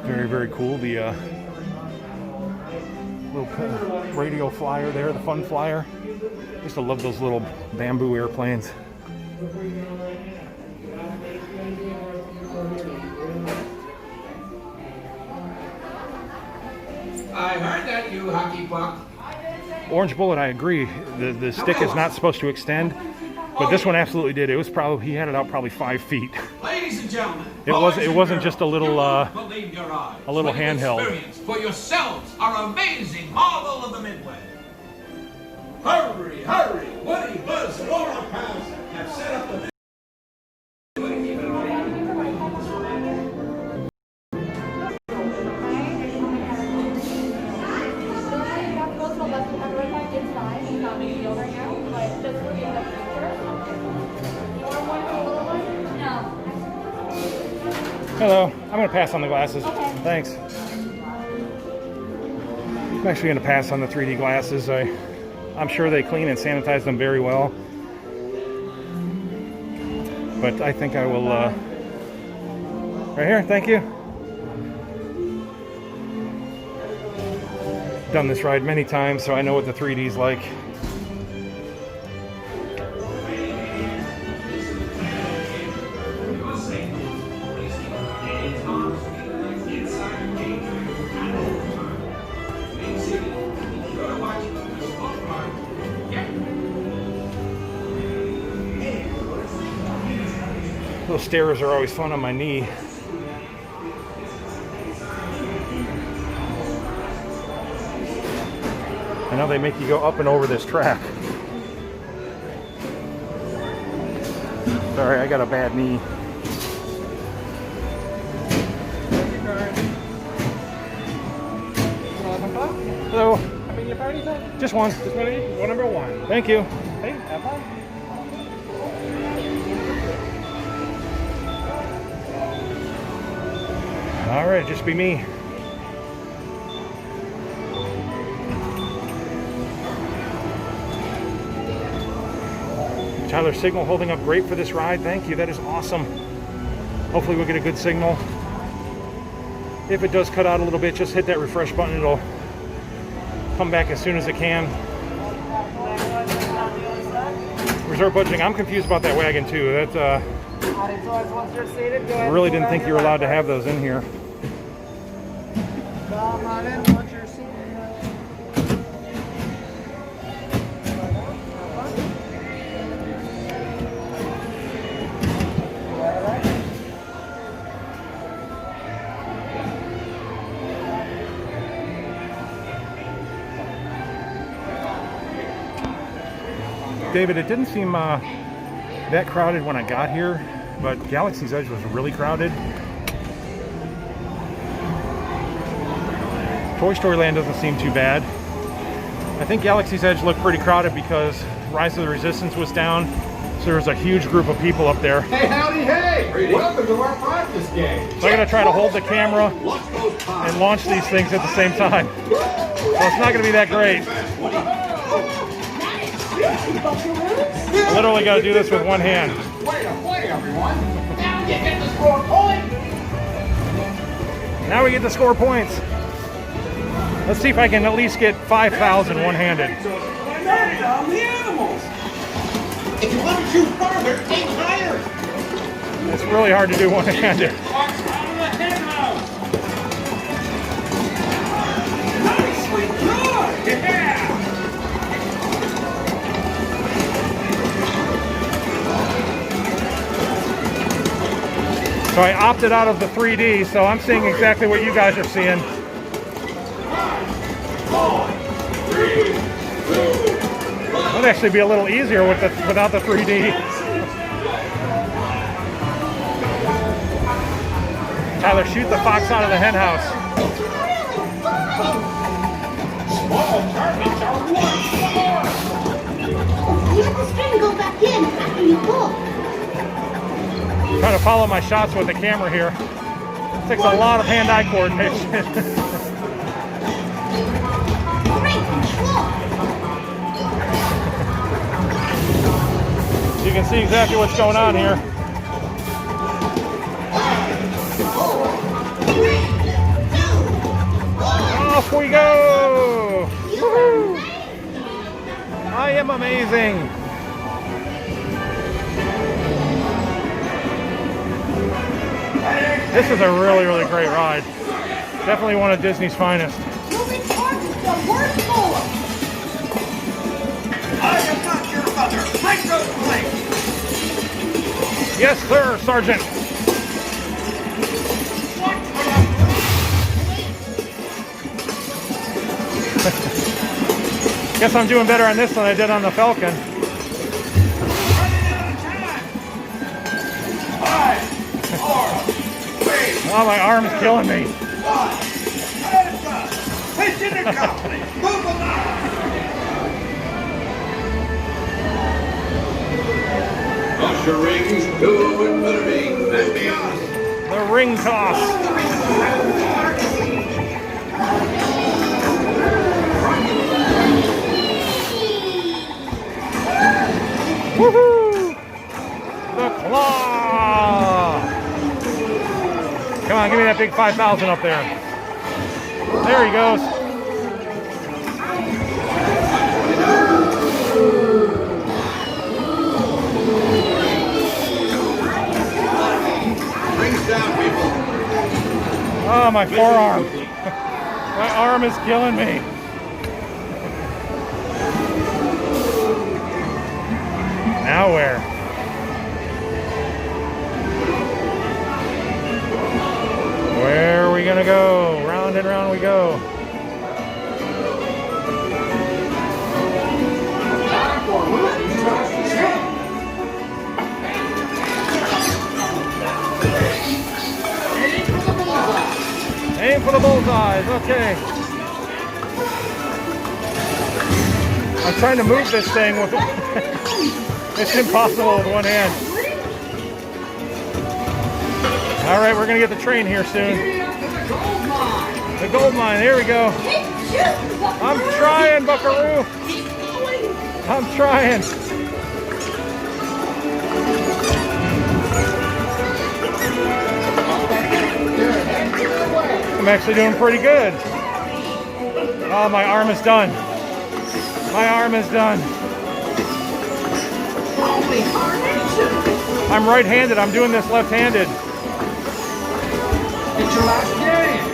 A: Very, very cool. The little radio flyer there, the fun flyer. I used to love those little bamboo airplanes.
G: I heard that, you hockey puck.
A: Orange Bullet, I agree. The stick is not supposed to extend, but this one absolutely did. It was probably, he had it out probably 5 feet.
G: Ladies and gentlemen,
A: It wasn't just a little
G: believe your eyes.
A: handheld.
G: Experience for yourselves our amazing marvel of the Midway. Hurry, hurry! Woody, Buzz, and all our pals have set up the
A: Hello, I'm going to pass on the glasses. Okay. Thanks. I'm actually going to pass on the 3D glasses. I'm sure they clean and sanitize them very well. But I think I will, right here, thank you. Done this ride many times, so I know what the 3D's like. Those stairs are always fun on my knee. I know they make you go up and over this track. Sorry, I got a bad knee. Hello.
J: How many parties are?
A: Just one.
J: Just one of you? One number one.
A: Thank you.
J: Hey, have fun.
A: All right, just be me. Tyler, signal holding up great for this ride. Thank you. That is awesome. Hopefully we'll get a good signal. If it does cut out a little bit, just hit that refresh button. It'll come back as soon as it can. Reserve budgeting. I'm confused about that wagon too. That I really didn't think you were allowed to have those in here.
J: Come on in, once you're seated.
A: David, it didn't seem that crowded when I got here, but Galaxy's Edge was really crowded. Toy Story Land doesn't seem too bad. I think Galaxy's Edge looked pretty crowded because Rise of the Resistance was down, so there was a huge group of people up there.
G: Hey, howdy, hey! Welcome to our practice game.
A: So I gotta try to hold the camera and launch these things at the same time. So it's not gonna be that great. I literally gotta do this with one hand.
G: Way to play, everyone! Now you get the score point!
A: Now we get to score points. Let's see if I can at least get 5,000 one-handed.
G: On the animals! If you want to shoot farther, aim higher!
A: It's really hard to do one-handed.
G: Nicely good! Yeah!
A: So I opted out of the 3D, so I'm seeing exactly what you guys are seeing.
G: 5, 4, 3, 2, 1.
A: It'd actually be a little easier with without the 3D. Tyler, shoot the fox out of the hen house.
G: Small targets are one.
K: You have the string to go back in after you pull.
A: Trying to follow my shots with the camera here. It takes a lot of hand-eye coordination.
K: Great control.
A: You can see exactly what's going on here.
K: 5, 4, 3, 2, 1.
A: Off we go! Woohoo! I am amazing! This is a really, really great ride. Definitely one of Disney's finest.
G: Moving parts is the worst mower. I am not your mother. Microplane.
A: Yes, sir, Sergeant. Guess I'm doing better on this than I did on the Falcon.
G: 5, 4, 3,
A: Oh, my arm's killing me.
G: 1. Mission accomplished. Move along. Usher rings to infinity and beyond.
A: The ring toss. Woohoo! The claw! Come on, give me that big 5,000 up there. There he goes.
G: Rings down, people.
A: Oh, my forearm. My arm is killing me. Now where? Where are we gonna go? Round and round we go. Aim for the bullseyes, okay. I'm trying to move this thing with it's impossible with one hand. All right, we're gonna get the train here soon. The gold mine, here we go. I'm trying, Buckaroo. I'm trying. I'm actually doing pretty good. Oh, my arm is done. My arm is done. I'm right-handed. I'm doing this left-handed.
G: It's your last game.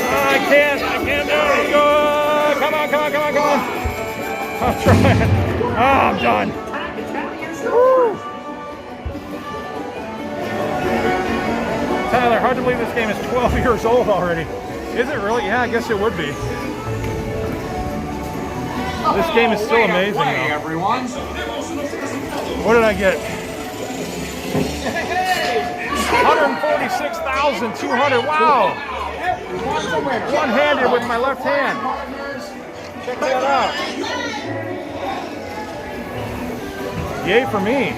A: I can't do it. Go. Come on. I'm trying. Oh, I'm done. Woo. Tyler, hard to believe this game is 12 years old already. Is it really? Yeah, I guess it would be. This game is still amazing, though.
G: Everyone.
A: What did I get? 146,200. Wow. One-handed with my left hand. Check that out. Yay for me.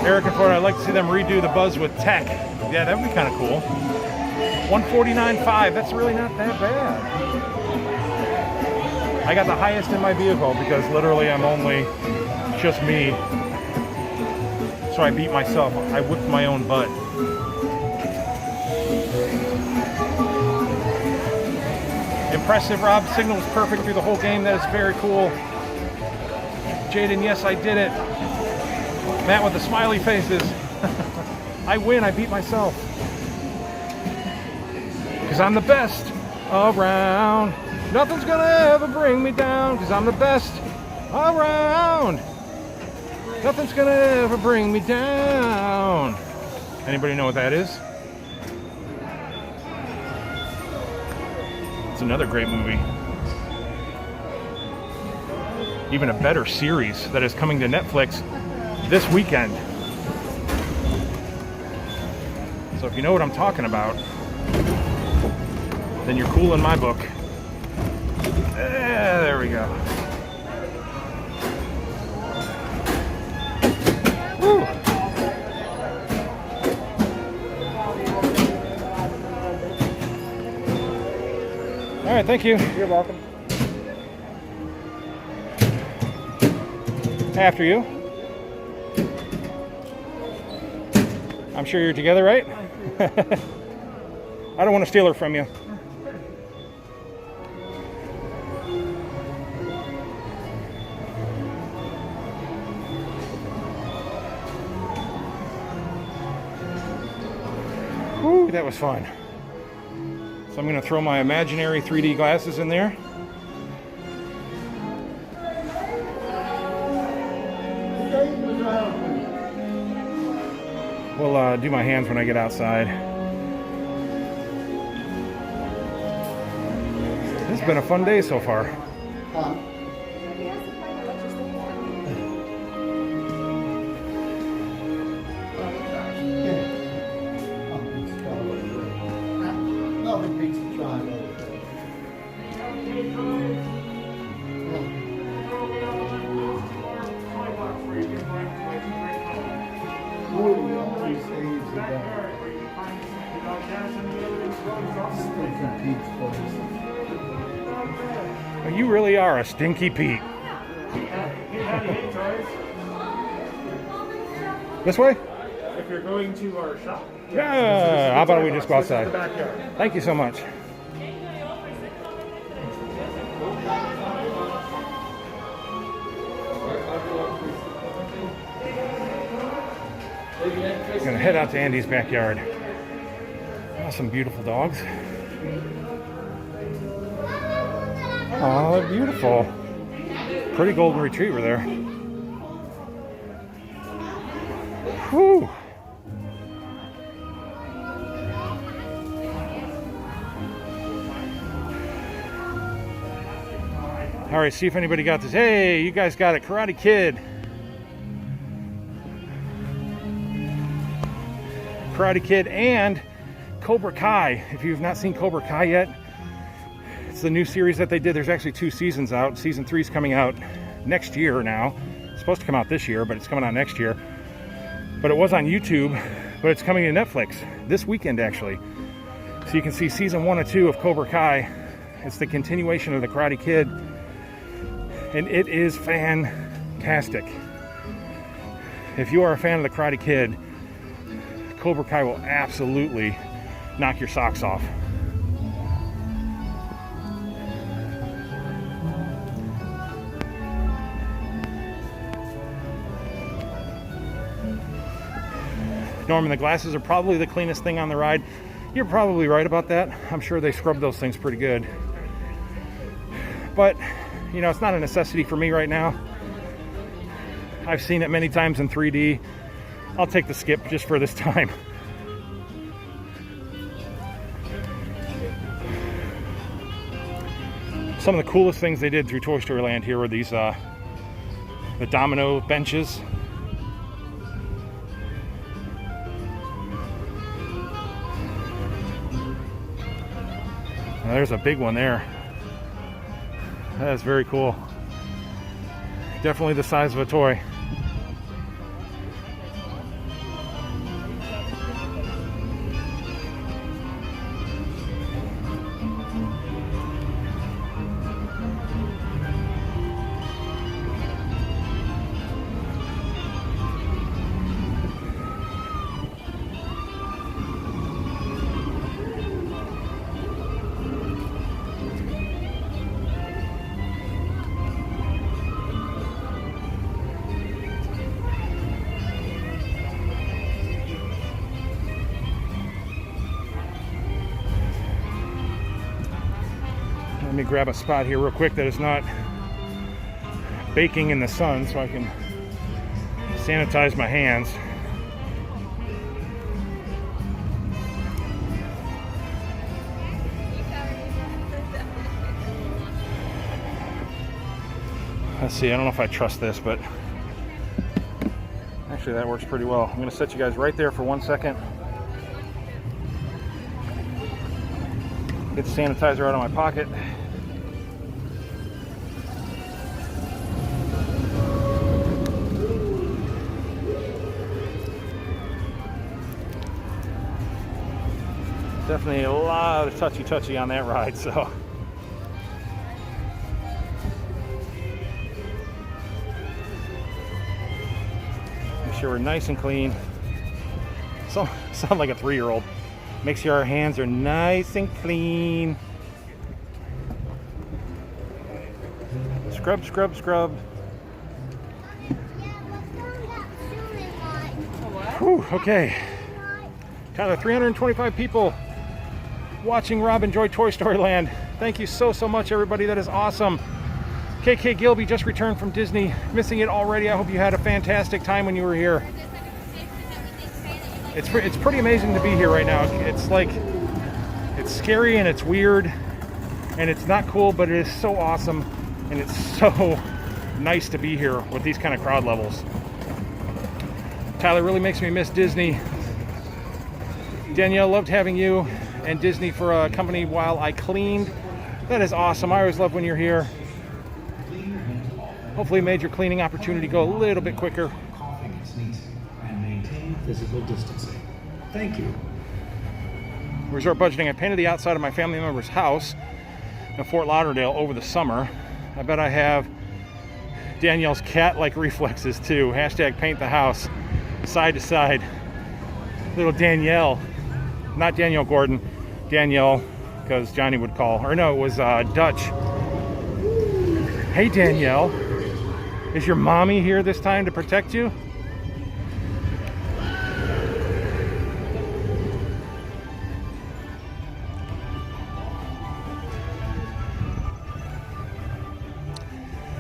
A: Eric and Ford, I'd like to see them redo the Buzz with tech. Yeah, that would be kind of cool. 149.5. That's really not that bad. I got the highest in my vehicle because literally I'm only just me. So I beat myself. I whipped my own butt. Impressive, Rob. Signal was perfect through the whole game. That is very cool. Jaden, yes, I did it. Matt with the smiley faces. I win. I beat myself. Because I'm the best around. Nothing's gonna ever bring me down. Because I'm the best around. Nothing's gonna ever bring me down. Anybody know what that is? It's another great movie. Even a better series that is coming to Netflix this weekend. So if you know what I'm talking about, then you're cool in my book. There we go. Woo. All right, thank you.
I: You're welcome.
A: After you. I'm sure you're together, right? I don't want to steal her from you. that was fun. So I'm going to throw my imaginary 3D glasses in there. We'll do my hands when I get outside. This has been a fun day so far. You really are a stinky Pete. This way?
L: If you're going to our shop.
A: Yeah. How about we just go outside? Thank you so much. I'm gonna head out to Andy's backyard. Oh, some beautiful dogs. Oh, they're beautiful. Pretty golden retriever there. Whew. All right, see if anybody got this. Hey, you guys got it. Karate Kid. Karate Kid and Cobra Kai. If you've not seen Cobra Kai yet, it's the new series that they did. There's actually 2 seasons out. Season 3 is coming out next year now. It's supposed to come out this year, but it's coming out next year. But it was on YouTube, but it's coming to Netflix this weekend actually. So you can see season 1 and 2 of Cobra Kai. It's the continuation of the Karate Kid. And it is fantastic. If you are a fan of the Karate Kid, Cobra Kai will absolutely knock your socks off. Norman, the glasses are probably the cleanest thing on the ride. You're probably right about that. I'm sure they scrub those things pretty good. But, you know, it's not a necessity for me right now. I've seen it many times in 3D. I'll take the skip just for this time. Some of the coolest things they did through Toy Story Land here were these the domino benches. Now, there's a big one there. That is very cool. Definitely the size of a toy. Let me grab a spot here real quick that is not baking in the sun so I can sanitize my hands. Let's see, I don't know if I trust this, but actually that works pretty well. I'm going to set you guys right there for 1 second. Get the sanitizer out of my pocket. Definitely a lot of touchy on that ride, so. Make sure we're nice and clean. Sound like a 3-year-old. Make sure our hands are nice and clean. Scrub, scrub, scrub. Whew, okay. Tyler, 325 people watching Rob enjoy Toy Story Land. Thank you so much, everybody. That is awesome. KK Gilby just returned from Disney, missing it already. I hope you had a fantastic time when you were here. It's pretty amazing to be here right now. It's like, it's scary and it's weird and it's not cool, but it is so awesome and it's so nice to be here with these kind of crowd levels. Tyler, really makes me miss Disney. Danielle, loved having you and Disney for a company while I cleaned. That is awesome. I always love when you're here. Hopefully made your cleaning opportunity go a little bit quicker.
E: Coughing and sneezing, and maintain physical distancing. Thank you.
A: Resort budgeting. I painted the outside of my family member's house in Fort Lauderdale over the summer. I bet I have Danielle's cat-like reflexes too. Hashtag paint the house side to side. Little Danielle, not Danielle Gordon, Danielle, because Johnny would call, or no, it was Dutch. Hey Danielle, is your mommy here this time to protect you?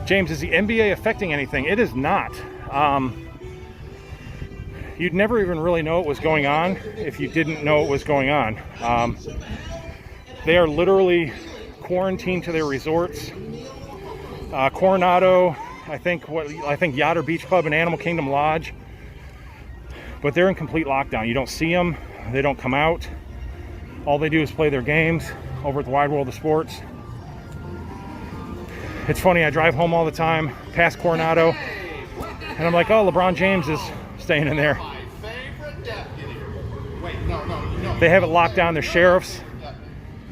A: James, is the NBA affecting anything? It is not. You'd never even really know what was going on if you didn't know what was going on. They are literally quarantined to their resorts. Coronado, I think Yachter Beach Club and Animal Kingdom Lodge, but they're in complete lockdown. You don't see them, they don't come out. All they do is play their games over at the Wide World of Sports. It's funny, I drive home all the time past Coronado and I'm like, oh, LeBron James is staying in there. They have it locked down. There's sheriffs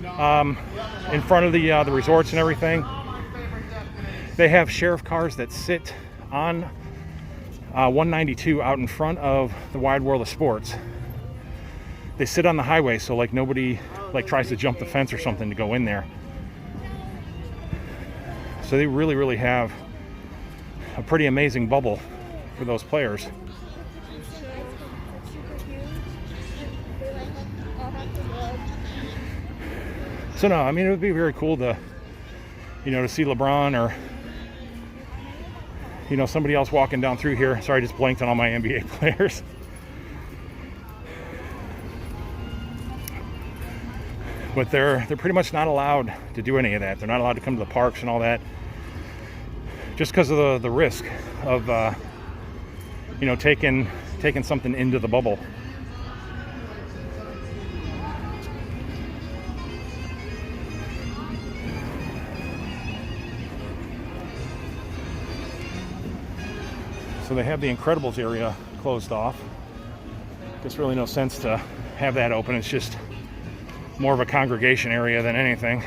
A: in front of the resorts and everything. They have sheriff cars that sit on 192 out in front of the Wide World of Sports. They sit on the highway, so like nobody like tries to jump the fence or something to go in there. So they really have a pretty amazing bubble for those players. So no, I mean, it would be very cool to, you know, to see LeBron or, you know, somebody else walking down through here. Sorry, I just blanked on all my NBA players. But they're pretty much not allowed to do any of that. They're not allowed to come to the parks and all that, just because of the risk of, you know, taking something into the bubble. So they have the Incredibles area closed off. There's really no sense to have that open. It's just more of a congregation area than anything.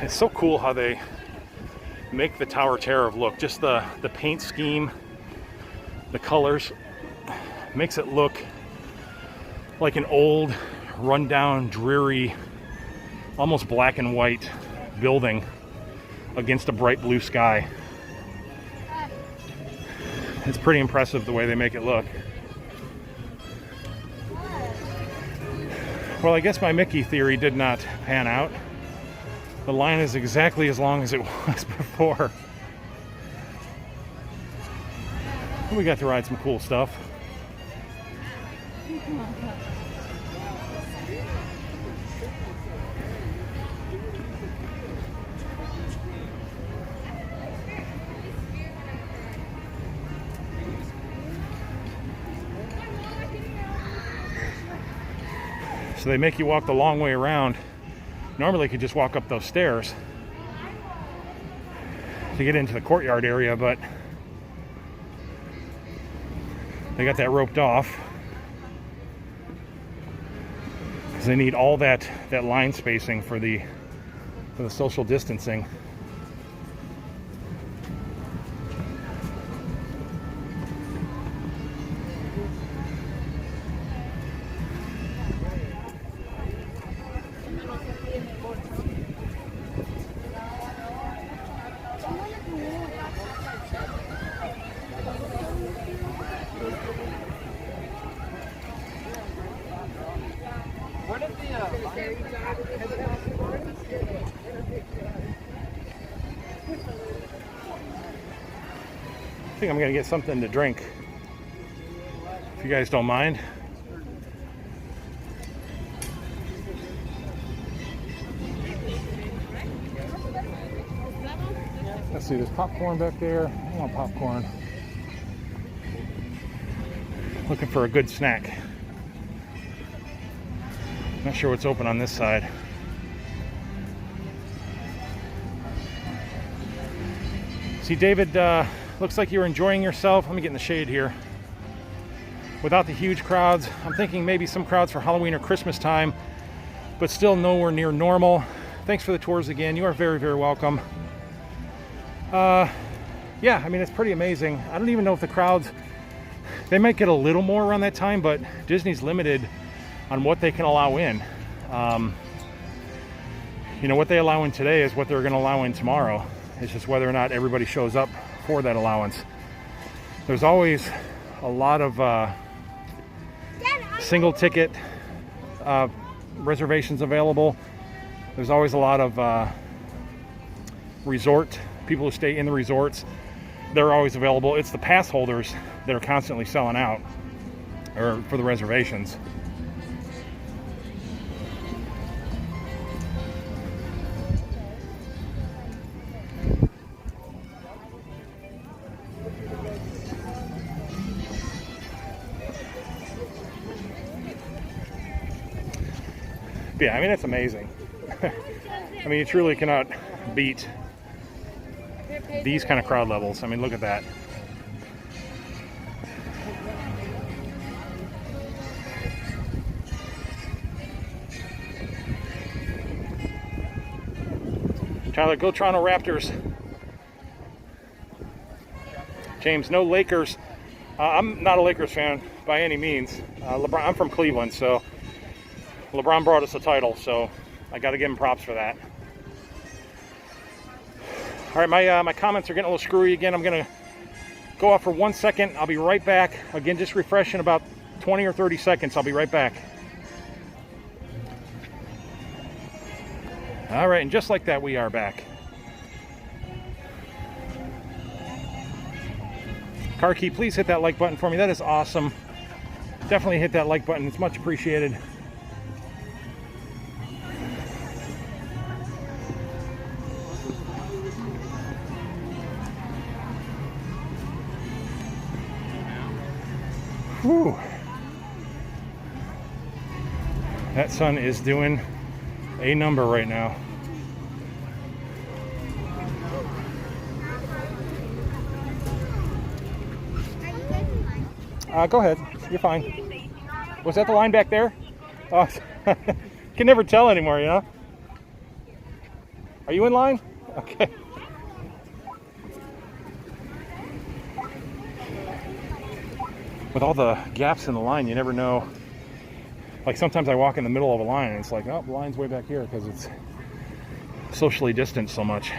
A: It's so cool how they make the Tower of Terror look. Just the paint scheme, the colors, makes it look like an old, rundown, dreary, almost black and white building against a bright blue sky. It's pretty impressive the way they make it look. Well, I guess my Mickey theory did not pan out. The line is exactly as long as it was before. We got to ride some cool stuff. So they make you walk the long way around. Normally you could just walk up those stairs to get into the courtyard area, but they got that roped off because they need all that line spacing for the social distancing. I think I'm gonna get something to drink, if you guys don't mind. Let's see, there's popcorn back there. I want popcorn. Looking for a good snack. Not sure what's open on this side. See, David, looks like you're enjoying yourself. Let me get in the shade here. Without the huge crowds, I'm thinking maybe some crowds for Halloween or Christmas time, but still nowhere near normal. Thanks for the tours again. You are very, very welcome. Yeah, I mean, it's pretty amazing. I don't even know if the crowds, they might get a little more around that time, but Disney's limited on what they can allow in. You know, what they allow in today is what they're going to allow in tomorrow. It's just whether or not everybody shows up for that allowance. There's always a lot of single ticket reservations available. There's always a lot of resort people who stay in the resorts. They're always available. It's the pass holders that are constantly selling out, or for the reservations. Yeah, I mean, it's amazing. I mean, you truly cannot beat these kind of crowd levels. I mean, look at that. Tyler, go Toronto Raptors. James, no Lakers. I'm not a Lakers fan by any means. LeBron, I'm from Cleveland, so LeBron brought us a title, so I got to give him props for that. All right, my comments are getting a little screwy again. I'm going to go off for 1 second. I'll be right back. Again, just refresh in about 20 or 30 seconds. I'll be right back. All right, and just like that, we are back. Car Key, please hit that like button for me. That is awesome. Definitely hit that like button. It's much appreciated. Whew. That sun is doing a number right now. Go ahead. You're fine. Was that the line back there? Oh, can never tell anymore, you know? Are you in line? Okay. With all the gaps in the line, you never know. Like sometimes I walk in the middle of a line and it's like, oh, the line's way back here because it's socially distanced so much.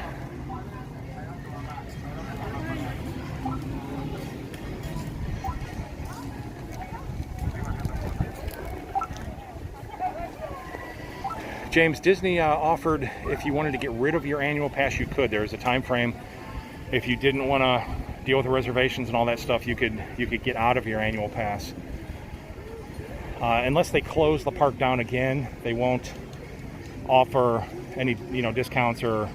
A: James, Disney offered if you wanted to get rid of your annual pass, you could. There was a time frame. If you didn't want to deal with the reservations and all that stuff, you could get out of your annual pass. Unless they close the park down again, they won't offer any discounts or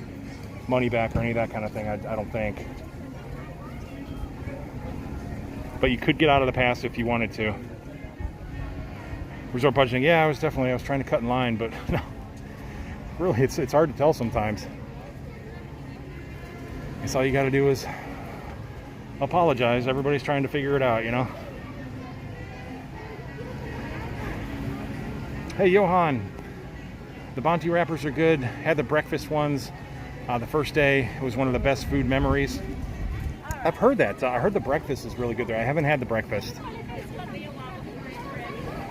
A: money back or any of that kind of thing. I don't think. But you could get out of the pass if you wanted to. Resort budgeting, yeah, I was trying to cut in line, but no. Really, it's hard to tell sometimes. Guess all you got to do is apologize. Everybody's trying to figure it out, you know. Hey, Johan. The Bounty wrappers are good. Had the breakfast ones the first day. It was one of the best food memories. I've heard that. I heard the breakfast is really good there. I haven't had the breakfast.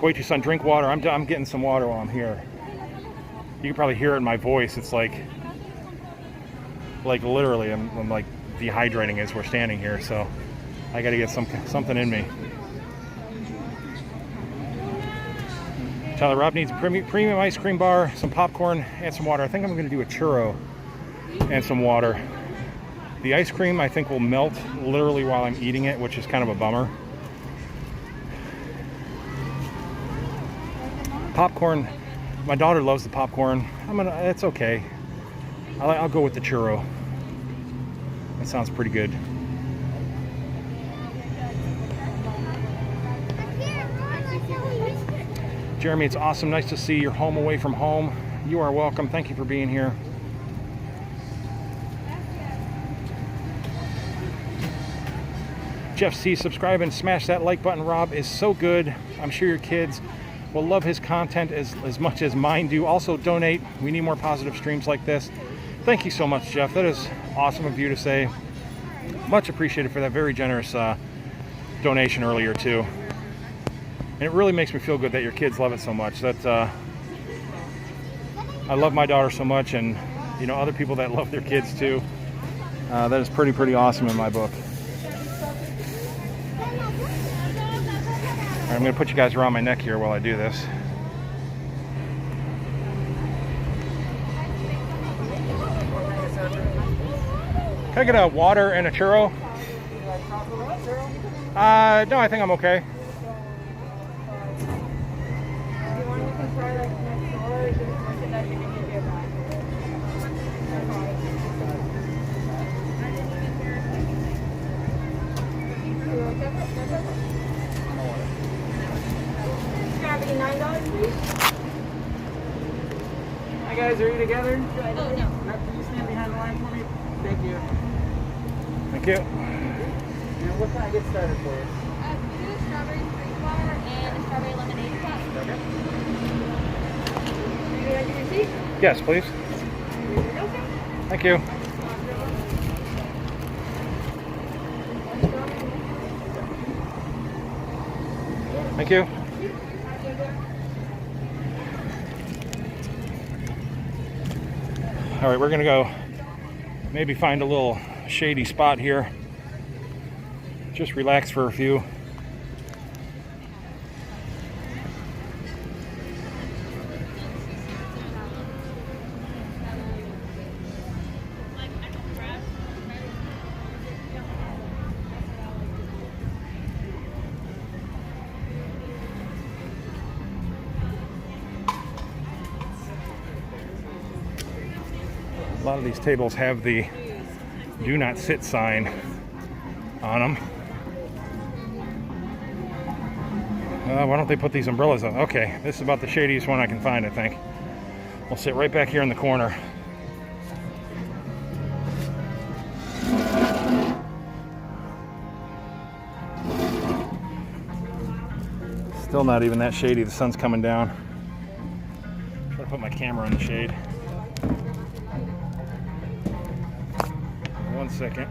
A: Wait, your son, drink water. I'm getting some water while I'm here. You can probably hear it in my voice. It's like literally, I'm like dehydrating as we're standing here. So I got to get something in me. Tyler, Rob needs a premium ice cream bar, some popcorn, and some water. I think I'm going to do a churro and some water. The ice cream, I think, will melt literally while I'm eating it, which is kind of a bummer. Popcorn, my daughter loves the popcorn. It's okay. I'll go with the churro. That sounds pretty good. Jeremy, it's awesome. Nice to see you're home away from home. You are welcome. Thank you for being here. Jeff C, subscribe and smash that like button. Rob is so good. I'm sure your kids will love his content as much as mine do. Also donate. We need more positive streams like this. Thank you so much, Jeff. That is awesome of you to say. Much appreciated for that very generous donation earlier too. And it really makes me feel good that your kids love it so much. That I love my daughter so much, and you know, other people that love their kids too. That is pretty awesome in my book. All right, I'm going to put you guys around my neck here while I do this. Can I get a water and a churro? No, I think I'm okay.
J: Hi guys, are you together?
B: Oh, no.
J: Can you stand behind the line for me? Thank you.
A: Thank you.
J: And what can I get started for you?
K: 2 strawberry fruit bar and a strawberry lemonade cup.
J: Okay.
K: Are you ready to receipt?
A: Yes, please. Thank you. Thank you. All right, we're gonna go maybe find a little shady spot here. Just relax for a few. A lot of these tables have the do not sit sign on them. Why don't they put these umbrellas up? Okay, this is about the shadiest one I can find, I think. We'll sit right back here in the corner. Still not even that shady. The sun's coming down. Try to put my camera in the shade. 1 second.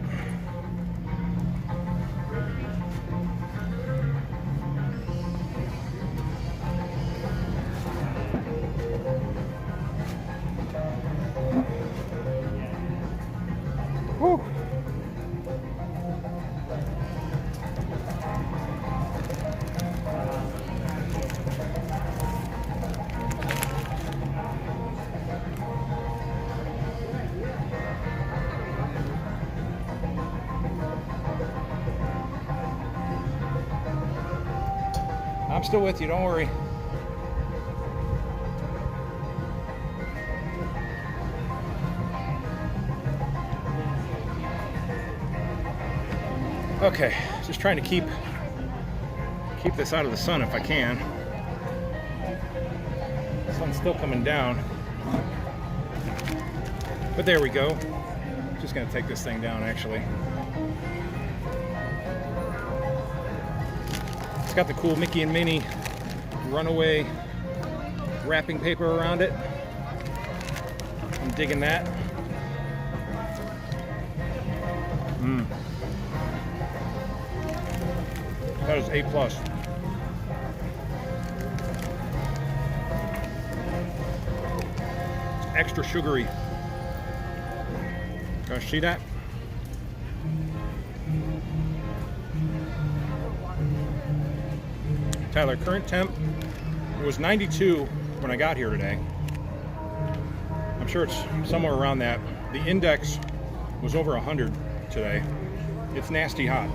A: Woo. I'm still with you, don't worry. Okay, just trying to keep this out of the sun if I can. The sun's still coming down. But there we go. Just gonna take this thing down actually. It's got the cool Mickey and Minnie runaway wrapping paper around it. I'm digging that. That is A+. It's extra sugary. Guys, see that? Tyler, current temp, it was 92 when I got here today. I'm sure it's somewhere around that. The index was over 100 today. It's nasty hot.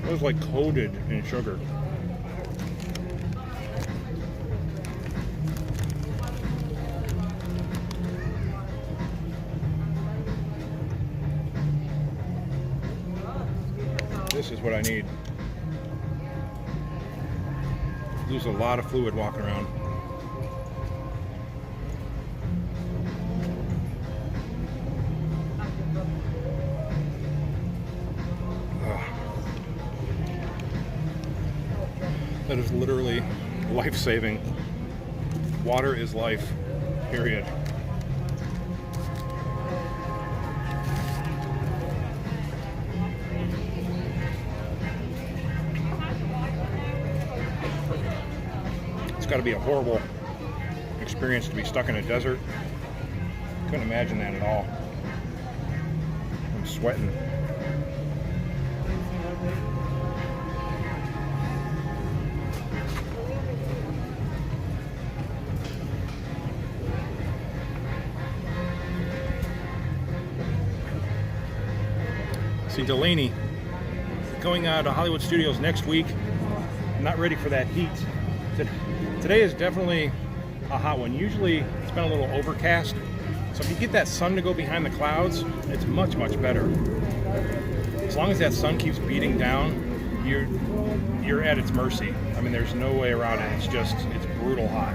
A: It was like coated in sugar. This is what I need. Lose a lot of fluid walking around. That is literally life-saving. Water is life, period. It's got to be a horrible experience to be stuck in a desert. Couldn't imagine that at all. I'm sweating. See, Delaney going to Hollywood Studios next week. I'm not ready for that heat. Today is definitely a hot one. Usually it's been a little overcast, so if you get that sun to go behind the clouds, it's much, much better. As long as that sun keeps beating down, you're at its mercy. I mean, there's no way around it. It's brutal hot.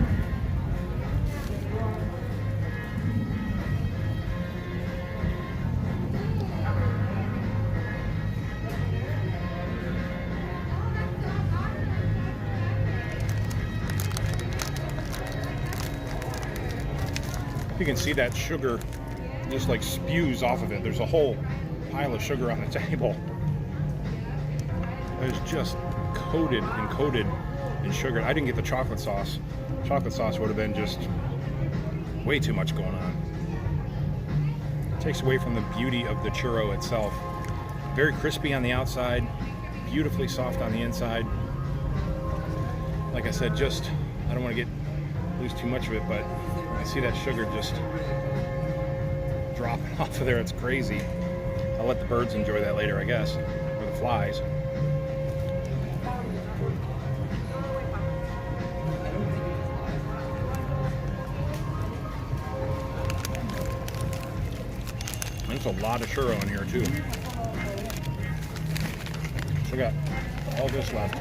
A: You can see that sugar just like spews off of it. There's a whole pile of sugar on the table. It's just coated and coated in sugar. I didn't get the chocolate sauce. Chocolate sauce would have been just way too much going on. It takes away from the beauty of the churro itself. Very crispy on the outside, beautifully soft on the inside. Like I said, I don't want to lose too much of it, but I see that sugar just dropping off of there. It's crazy. I'll let the birds enjoy that later, I guess, or the flies. There's a lot of churro in here too. So I got all this left.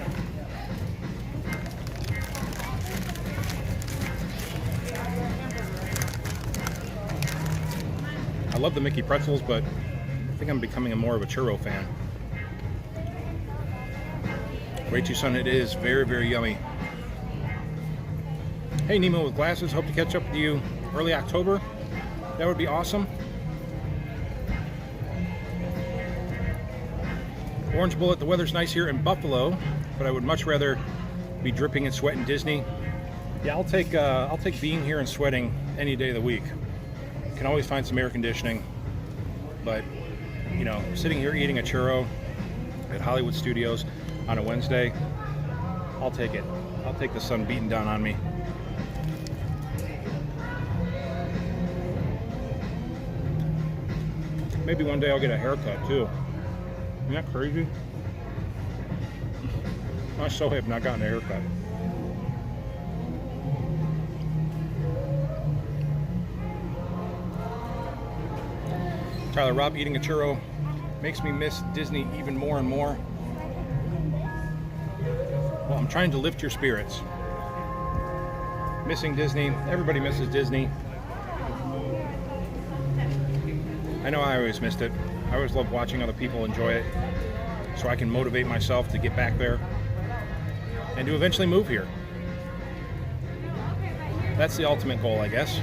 A: I love the Mickey pretzels, but I think I'm becoming more of a churro fan. Way too sun it is. Very, very yummy. Hey, Nemo with glasses. Hope to catch up with you early October. That would be awesome. Orange Bullet, the weather's nice here in Buffalo, but I would much rather be dripping in sweat in Disney. Yeah, I'll take being here and sweating any day of the week. Can always find some air conditioning, but you know, sitting here eating a churro at Hollywood Studios on a Wednesday, I'll take it. I'll take the sun beating down on me. Maybe one day I'll get a haircut too. Isn't that crazy? I so have not gotten a haircut. Tyler Robb eating a churro makes me miss Disney even more and more. Well, I'm trying to lift your spirits. Missing Disney. Everybody misses Disney. I know I always missed it. I always love watching other people enjoy it, so I can motivate myself to get back there and to eventually move here. That's the ultimate goal, I guess.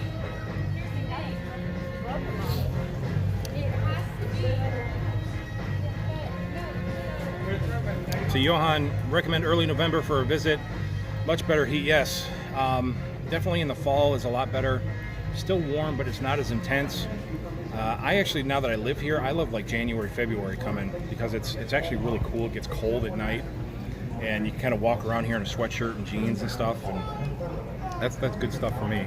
A: So Johan, recommend early November for a visit. Much better heat, yes. Definitely in the fall is a lot better. Still warm, but it's not as intense. I actually, now that I live here, I love like January, February coming because it's actually really cool. It gets cold at night, and you can kind of walk around here in a sweatshirt and jeans and stuff. And That's good stuff for me.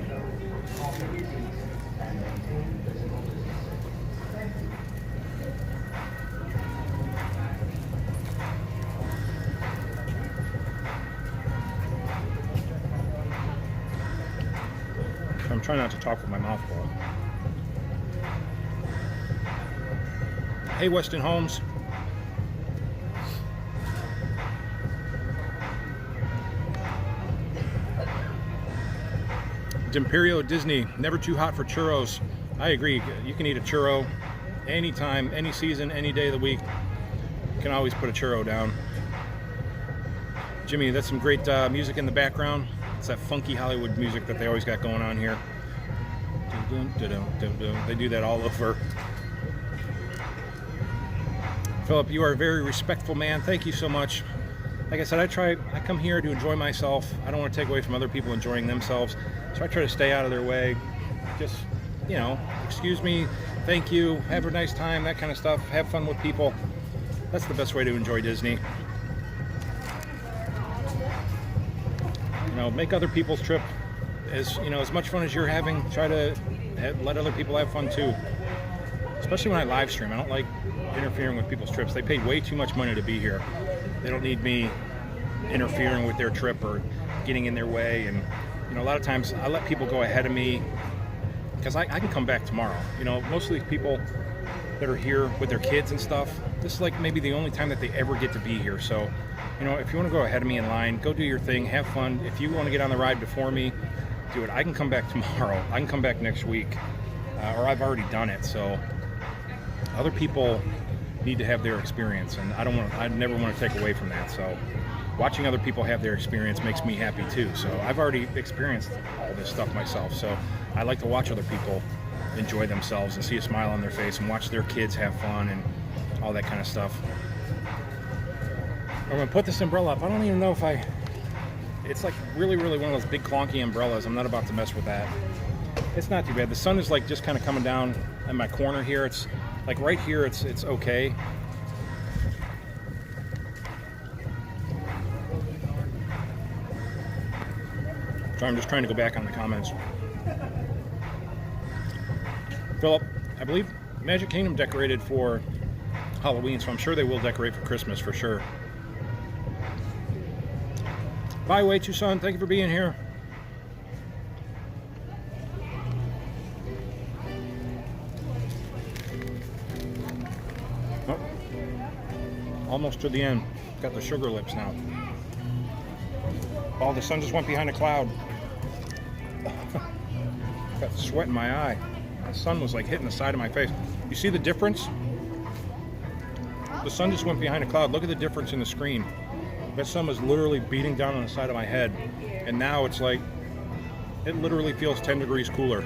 A: I'm trying not to talk with my mouth full. Hey, Weston Holmes. Imperio Disney, never too hot for churros. I agree. You can eat a churro anytime, any season, any day of the week. You can always put a churro down. Jimmy, that's some great music in the background. It's that funky Hollywood music that they always got going on here. They do that all over. Philip, you are a very respectful man. Thank you so much. Like I said, I come here to enjoy myself. I don't want to take away from other people enjoying themselves. So I try to stay out of their way. Just, you know, excuse me, thank you, have a nice time, that kind of stuff. Have fun with people. That's the best way to enjoy Disney. You know, make other people's trip as much fun as you're having. Try to let other people have fun too. Especially when I live stream. I don't like interfering with people's trips. They paid way too much money to be here. They don't need me interfering with their trip or getting in their way. And you know, a lot of times I let people go ahead of me because I can come back tomorrow. You know, most of these people that are here with their kids and stuff, this is like maybe the only time that they ever get to be here. So, you know, if you want to go ahead of me in line, go do your thing, have fun. If you want to get on the ride before me, do it. I can come back tomorrow. I can come back next week, or I've already done it. So other people need to have their experience, and I never want to take away from that. So watching other people have their experience makes me happy too. So I've already experienced all this stuff myself. So I like to watch other people enjoy themselves and see a smile on their face and watch their kids have fun and all that kind of stuff. I'm gonna put this umbrella up. I don't even know if it's like really, really one of those big clunky umbrellas. I'm not about to mess with that. It's not too bad. The sun is like just kind of coming down in my corner here. It's like right here, it's okay. So I'm just trying to go back on the comments. Philip, I believe Magic Kingdom decorated for Halloween, so I'm sure they will decorate for Christmas for sure. Bye, Wei Chusan. Thank you for being here. Oh, almost to the end. Got the sugar lips now. Oh, the sun just went behind a cloud. Got sweat in my eye. The sun was like hitting the side of my face. You see the difference? The sun just went behind a cloud. Look at the difference in the screen. That sun was literally beating down on the side of my head. And now it's like, it literally feels 10 degrees cooler.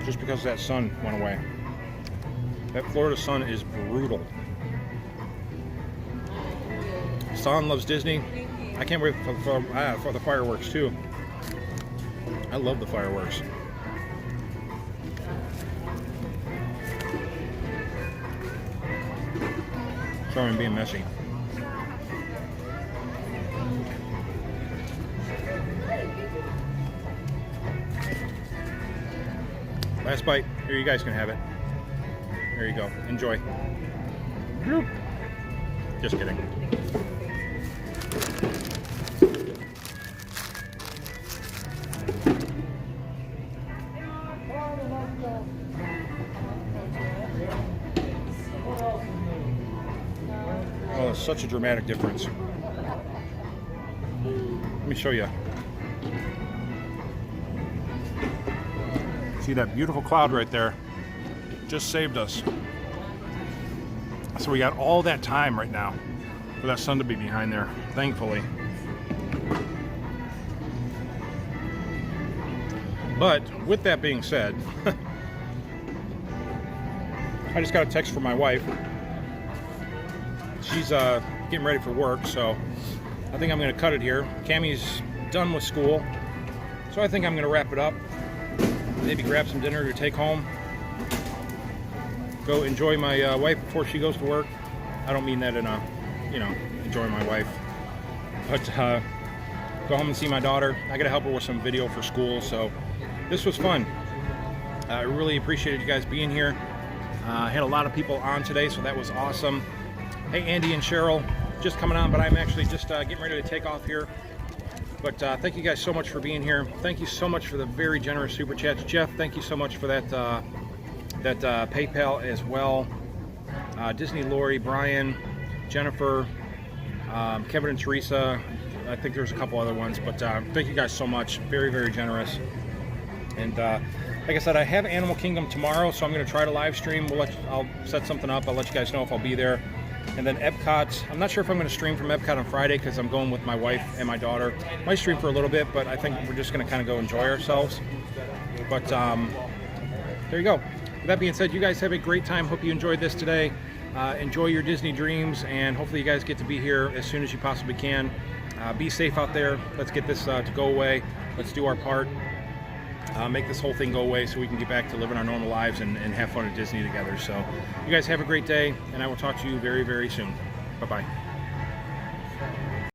A: Just because that sun went away. That Florida sun is brutal. Son loves Disney. I can't wait for the fireworks too. I love the fireworks. Sorry, I'm being messy. Last bite. Here, you guys can have it. There you go. Enjoy. Bloop. Just kidding. Oh, it's such a dramatic difference. Let me show you. See that beautiful cloud right there? Just saved us. So we got all that time right now for that sun to be behind there, thankfully. But with that being said, I just got a text from my wife. She's getting ready for work, so I think I'm going to cut it here. Cammie's done with school, so I think I'm going to wrap it up. Maybe grab some dinner to take home. Go enjoy my wife before she goes to work. I don't mean that in a, enjoy my wife. But go home and see my daughter. I got to help her with some video for school, so this was fun. I really appreciated you guys being here. I had a lot of people on today, so that was awesome. Hey, Andy and Cheryl, just coming on, but I'm actually just getting ready to take off here. But thank you guys so much for being here. Thank you so much for the very generous super chats. Jeff, thank you so much for that PayPal as well. Disney, Lori, Brian, Jennifer, Kevin and Teresa. I think there's a couple other ones, but thank you guys so much. Very, very generous. And like I said, I have Animal Kingdom tomorrow, so I'm going to try to live stream. I'll set something up. I'll let you guys know if I'll be there. And then Epcot, I'm not sure if I'm going to stream from Epcot on Friday because I'm going with my wife and my daughter. Might stream for a little bit, but I think we're just going to kind of go enjoy ourselves. But there you go. With that being said, you guys have a great time. Hope you enjoyed this today. Enjoy your Disney dreams, and hopefully you guys get to be here as soon as you possibly can. Be safe out there. Let's get this to go away. Let's do our part. Make this whole thing go away so we can get back to living our normal lives and have fun at Disney together. So you guys have a great day, and I will talk to you very, very soon. Bye-bye.